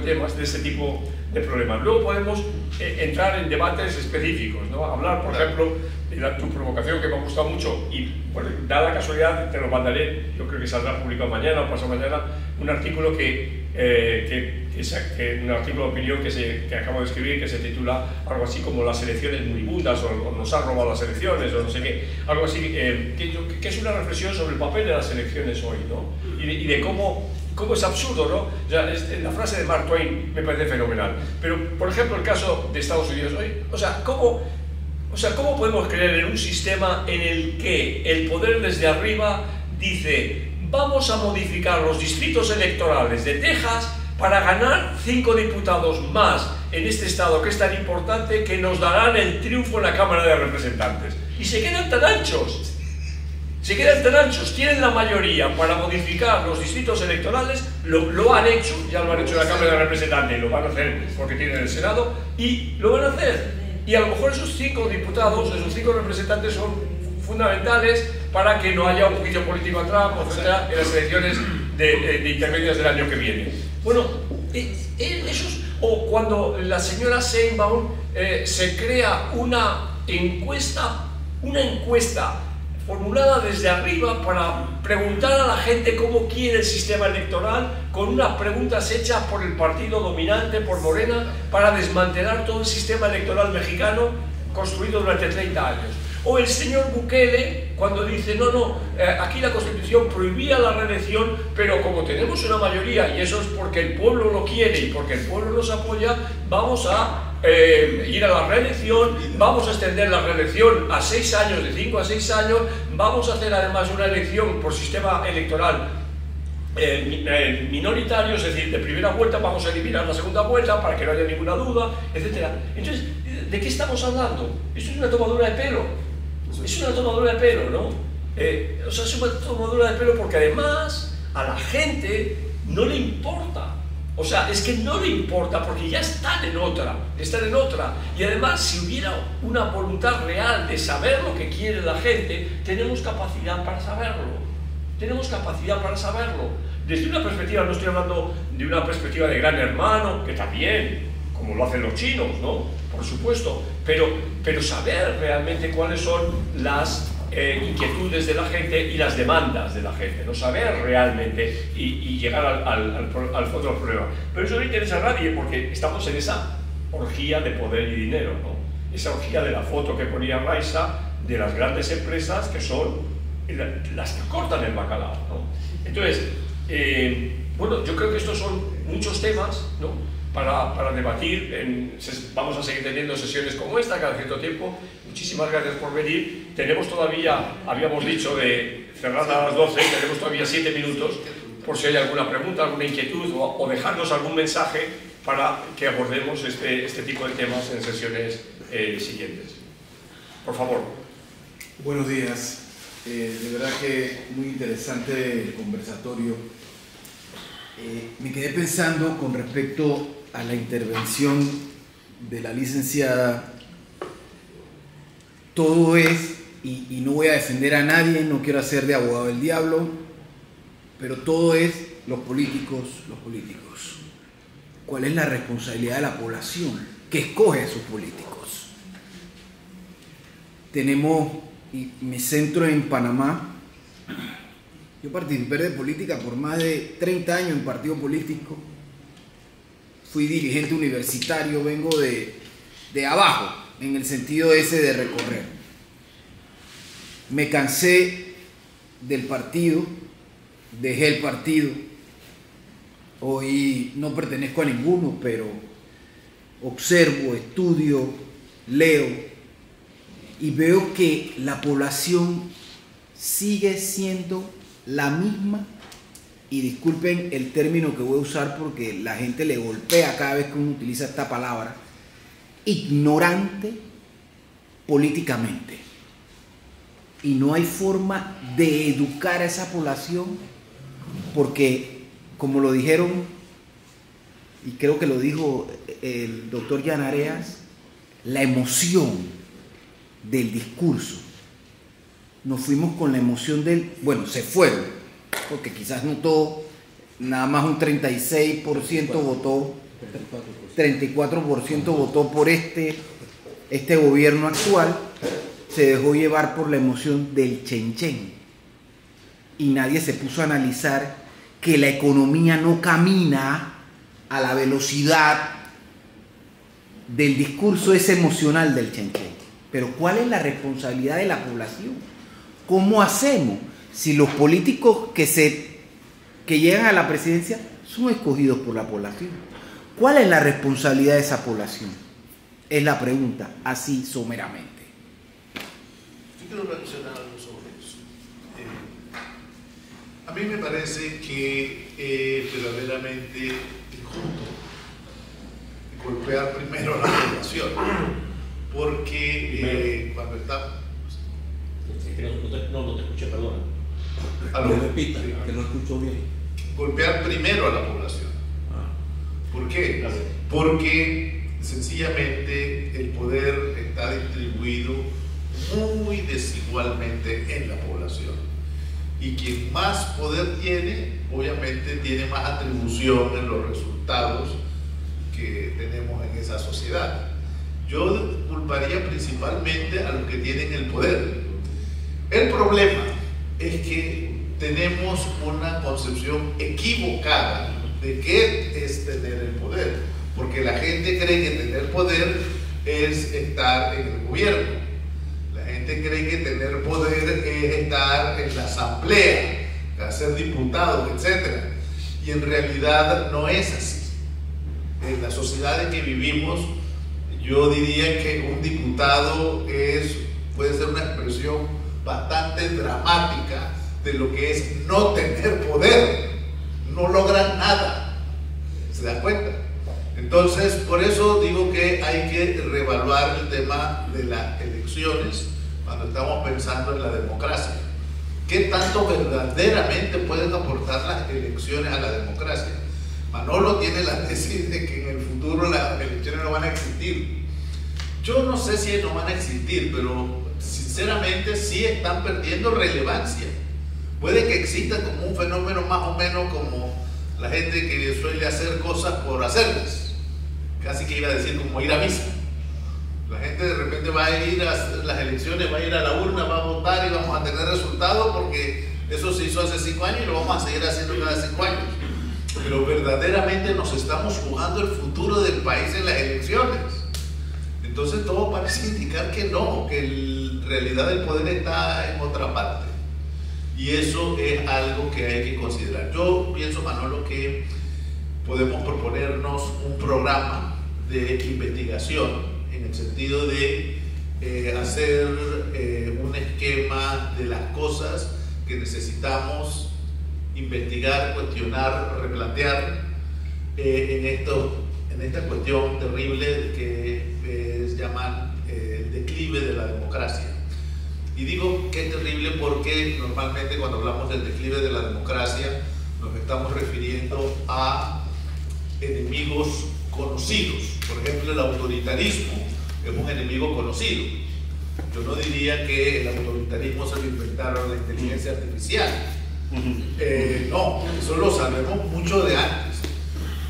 temas, de este tipo de problemas. Luego podemos entrar en debates específicos, ¿no? Hablar, por ejemplo, de tu provocación, que me ha gustado mucho, y bueno, da la casualidad, te lo mandaré, yo creo que saldrá publicado mañana o pasado mañana, un artículo un artículo de opinión que acabo de escribir, que se titula algo así como Las elecciones moribundas, o nos han robado las elecciones, o no sé qué, algo así, que es una reflexión sobre el papel de las elecciones hoy, ¿no? Y de cómo es absurdo, ¿no? O sea, la frase de Mark Twain me parece fenomenal. Pero, por ejemplo, el caso de Estados Unidos hoy, ¿cómo podemos creer en un sistema en el que el poder desde arriba dice: vamos a modificar los distritos electorales de Texas para ganar 5 diputados más en este estado que es tan importante, que nos darán el triunfo en la Cámara de Representantes? Y se quedan tan anchos, tienen la mayoría para modificar los distritos electorales, lo han hecho, ya lo han hecho en la Cámara de Representantes, y lo van a hacer porque tienen el Senado, y lo van a hacer. Y a lo mejor esos 5 diputados, esos 5 representantes son fundamentales para que no haya un juicio político a Trump, etcétera, en las elecciones de intermedias del año que viene. Bueno, o cuando la señora Sheinbaum se crea una encuesta formulada desde arriba para preguntar a la gente cómo quiere el sistema electoral, con unas preguntas hechas por el partido dominante, por Morena, para desmantelar todo el sistema electoral mexicano construido durante 30 años. O el señor Bukele, cuando dice: aquí la Constitución prohibía la reelección, pero como tenemos una mayoría, y eso es porque el pueblo lo quiere y porque el pueblo nos apoya, vamos a ir a la reelección, vamos a extender la reelección a 6 años, de 5 a 6 años, vamos a hacer además una elección por sistema electoral minoritario, es decir, de primera vuelta, vamos a eliminar la segunda vuelta para que no haya ninguna duda, etc. Entonces, ¿de qué estamos hablando? Esto es una tomadura de pelo. Es una tomadura de pelo, ¿no? O sea, es una tomadura de pelo porque además a la gente no le importa. O sea, es que no le importa porque ya están en otra. Y además, si hubiera una voluntad real de saber lo que quiere la gente, tenemos capacidad para saberlo. Tenemos capacidad para saberlo. Desde una perspectiva, no estoy hablando de una perspectiva de gran hermano, que también, como lo hacen los chinos, ¿no? Por supuesto, pero saber realmente cuáles son las inquietudes de la gente y las demandas de la gente, no saber realmente y llegar al fondo del problema. Pero eso no interesa a nadie porque estamos en esa orgía de poder y dinero, ¿no? Esa orgía de la foto que ponía Raiza de las grandes empresas que son las que cortan el bacalao, ¿no? Entonces, bueno, yo creo que estos son muchos temas, ¿no? Para debatir. Vamos a seguir teniendo sesiones como esta cada cierto tiempo. Muchísimas gracias por venir. Tenemos todavía, habíamos dicho de cerrar a las 12, tenemos todavía 7 minutos por si hay alguna pregunta, alguna inquietud o dejarnos algún mensaje para que abordemos este tipo de temas en sesiones siguientes. Por favor. Buenos días. De verdad que muy interesante el conversatorio. Me quedé pensando con respecto a la intervención de la licenciada. Todo es, y no voy a defender a nadie, no quiero hacer de abogado del diablo, pero todo es los políticos. ¿Cuál es la responsabilidad de la población que escoge a sus políticos? Tenemos, y me centro en Panamá. Yo participé de política por más de 30 años en partido político. Fui dirigente universitario, vengo de abajo, en el sentido ese de recorrer. Me cansé del partido, dejé el partido. Hoy no pertenezco a ninguno, pero observo, estudio, leo y veo que la población sigue siendo la misma, y disculpen el término que voy a usar porque la gente le golpea cada vez que uno utiliza esta palabra, ignorante políticamente. Y no hay forma de educar a esa población porque, como lo dijeron, y creo que lo dijo el doctor Llanareas, la emoción del discurso. Nos fuimos con la emoción del... Bueno, se fueron, porque quizás no todo, nada más un 36% votó, 34% votó por este gobierno actual. Se dejó llevar por la emoción del chenchen. Y nadie se puso a analizar que la economía no camina a la velocidad del discurso ese emocional del chenchen. Pero ¿cuál es la responsabilidad de la población? ¿Cómo hacemos si los políticos que llegan a la presidencia son escogidos por la población? ¿Cuál es la responsabilidad de esa población? Es la pregunta, así someramente. Yo quiero reaccionar algo sobre eso. A mí me parece que es verdaderamente injusto golpear primero a la población, porque cuando está... No te escuché, perdona. Repita, que no escucho bien. Golpear primero a la población. ¿Por qué? Porque sencillamente el poder está distribuido muy desigualmente en la población. Y quien más poder tiene, obviamente tiene más atribución en los resultados que tenemos en esa sociedad. Yo culparía principalmente a los que tienen el poder. El problema es que tenemos una concepción equivocada de qué es tener el poder, porque la gente cree que tener poder es estar en el gobierno, la gente cree que tener poder es estar en la asamblea, ser diputado, etc. Y en realidad no es así. En la sociedad en que vivimos, yo diría que un diputado puede ser una expresión bastante dramática de lo que es no tener poder. No logran nada. ¿Se dan cuenta? Entonces, por eso digo que hay que reevaluar el tema de las elecciones cuando estamos pensando en la democracia. ¿Qué tanto verdaderamente pueden aportar las elecciones a la democracia? Manolo tiene la tesis de que en el futuro las elecciones no van a existir. Yo no sé si no van a existir, pero sinceramente sí están perdiendo relevancia, Puede que exista como un fenómeno más o menos como la gente que suele hacer cosas por hacerlas, casi que iba a decir como ir a misa. La gente de repente va a ir a las elecciones, va a ir a la urna, va a votar y vamos a tener resultados porque eso se hizo hace 5 años y lo vamos a seguir haciendo cada 5 años. Pero verdaderamente nos estamos jugando el futuro del país en las elecciones. Entonces todo parece indicar que no, que en realidad el poder está en otra parte. Y eso es algo que hay que considerar. Yo pienso, Manolo, que podemos proponernos un programa de investigación en el sentido de hacer un esquema de las cosas que necesitamos investigar, cuestionar, replantear en esta cuestión terrible que llaman el declive de la democracia. Y digo que es terrible porque normalmente cuando hablamos del declive de la democracia nos estamos refiriendo a enemigos conocidos. Por ejemplo, el autoritarismo es un enemigo conocido. Yo no diría que el autoritarismo se lo inventaron la inteligencia artificial. No, eso lo sabemos mucho de antes.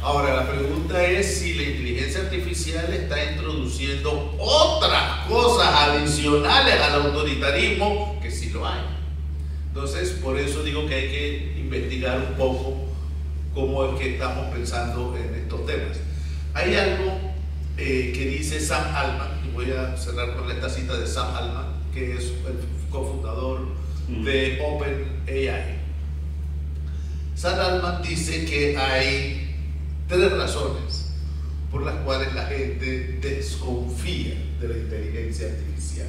Ahora, la pregunta es si la inteligencia artificial está introduciendo otras cosas adicionales al autoritarismo, que sí lo hay. Entonces, por eso digo que hay que investigar un poco cómo es que estamos pensando en estos temas. Hay algo que dice Sam Altman, y voy a cerrar con esta cita de Sam Altman, que es el cofundador de OpenAI. Sam Altman dice que hay 3 razones por las cuales la gente desconfía de la inteligencia artificial.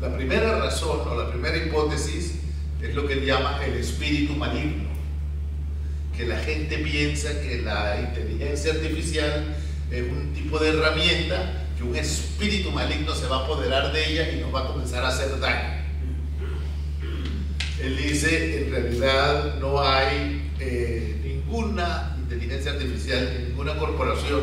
La primera razón o la primera hipótesis es lo que él llama el espíritu maligno, que la gente piensa que la inteligencia artificial es un tipo de herramienta que un espíritu maligno se va a apoderar de ella y nos va a comenzar a hacer daño. Él dice, en realidad no hay ninguna inteligencia artificial, ninguna corporación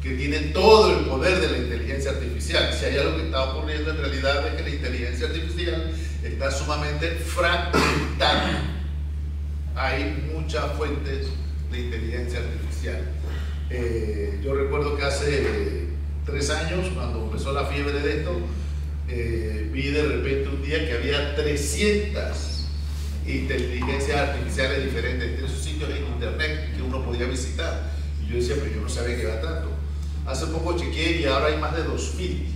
que tiene todo el poder de la inteligencia artificial. Si hay algo que está ocurriendo en realidad es que la inteligencia artificial está sumamente fragmentada. Hay muchas fuentes de inteligencia artificial. Yo recuerdo que hace 3 años, cuando empezó la fiebre de esto, vi de repente un día que había 300 inteligencias artificiales diferentes en esos sitios en internet que uno podía visitar. Y yo decía, pero yo no sabía que era tanto. Hace poco chequeé y ahora hay más de 2000.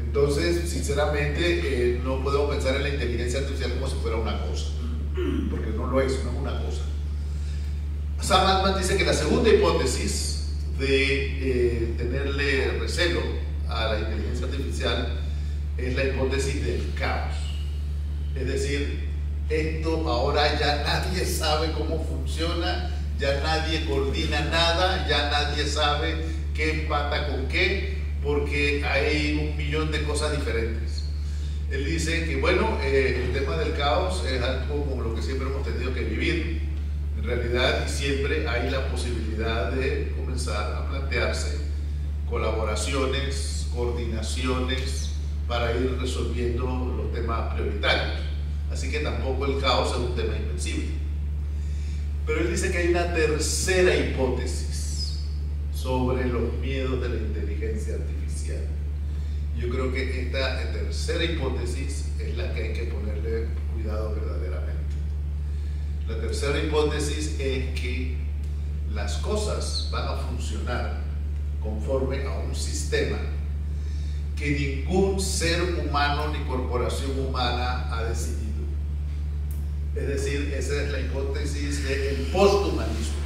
Entonces, sinceramente, no podemos pensar en la inteligencia artificial como si fuera una cosa, porque no lo es, no es una cosa. Sam Altman dice que la segunda hipótesis de tenerle recelo a la inteligencia artificial es la hipótesis del caos. Es decir, esto ahora ya nadie sabe cómo funciona, ya nadie coordina nada, ya nadie sabe qué empata con qué, porque hay 1.000.000 de cosas diferentes. Él dice que bueno, el tema del caos es algo como lo que siempre hemos tenido que vivir. En realidad siempre hay la posibilidad de comenzar a plantearse colaboraciones, coordinaciones para ir resolviendo los temas prioritarios. Así que tampoco el caos es un tema invencible. Pero él dice que hay una tercera hipótesis sobre los miedos de la inteligencia artificial. Yo creo que esta tercera hipótesis es la que hay que ponerle cuidado verdaderamente. La tercera hipótesis es que las cosas van a funcionar conforme a un sistema que ningún ser humano ni corporación humana ha decidido. Es decir, esa es la hipótesis del posthumanismo,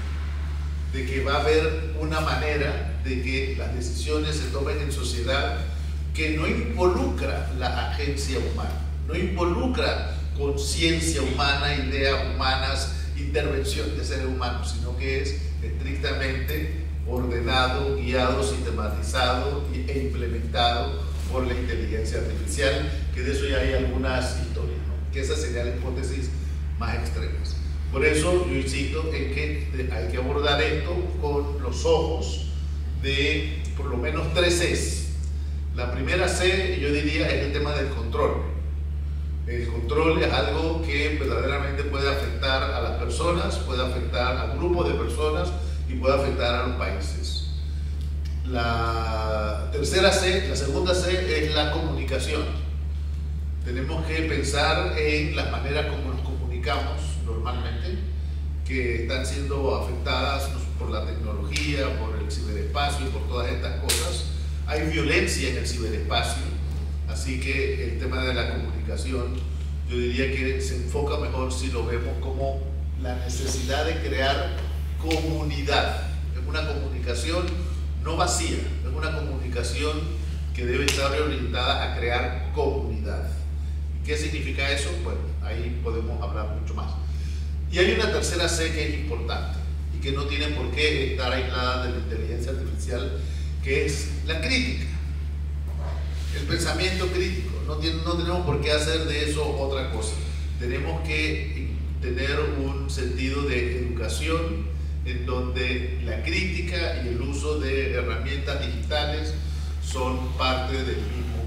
de que va a haber una manera de que las decisiones se tomen en sociedad que no involucra la agencia humana, no involucra conciencia humana, ideas humanas, intervención de seres humanos, sino que es estrictamente ordenado, guiado, sistematizado e implementado por la inteligencia artificial, que de eso ya hay algunas historias, ¿no? Que esa sería la hipótesis más extremas. Por eso yo insisto en que hay que abordar esto con los ojos de por lo menos 3 Cs. La primera C, yo diría, es el tema del control. El control es algo que verdaderamente puede afectar a las personas, puede afectar a grupos de personas y puede afectar a los países. La tercera C, la segunda C es la comunicación. Tenemos que pensar en las maneras como nos comunicamos normalmente, que están siendo afectadas por la tecnología, por el ciberespacio, por todas estas cosas. Hay violencia en el ciberespacio, así que el tema de la comunicación, yo diría que se enfoca mejor si lo vemos como la necesidad de crear comunidad. Es una comunicación no vacía, es una comunicación que debe estar orientada a crear comunidad. ¿Qué significa eso? Bueno, ahí podemos hablar mucho más. Y hay una tercera C que es importante y que no tiene por qué estar aislada de la inteligencia artificial, que es la crítica, el pensamiento crítico. No tenemos por qué hacer de eso otra cosa. Tenemos que tener un sentido de educación en donde la crítica y el uso de herramientas digitales son parte del mismo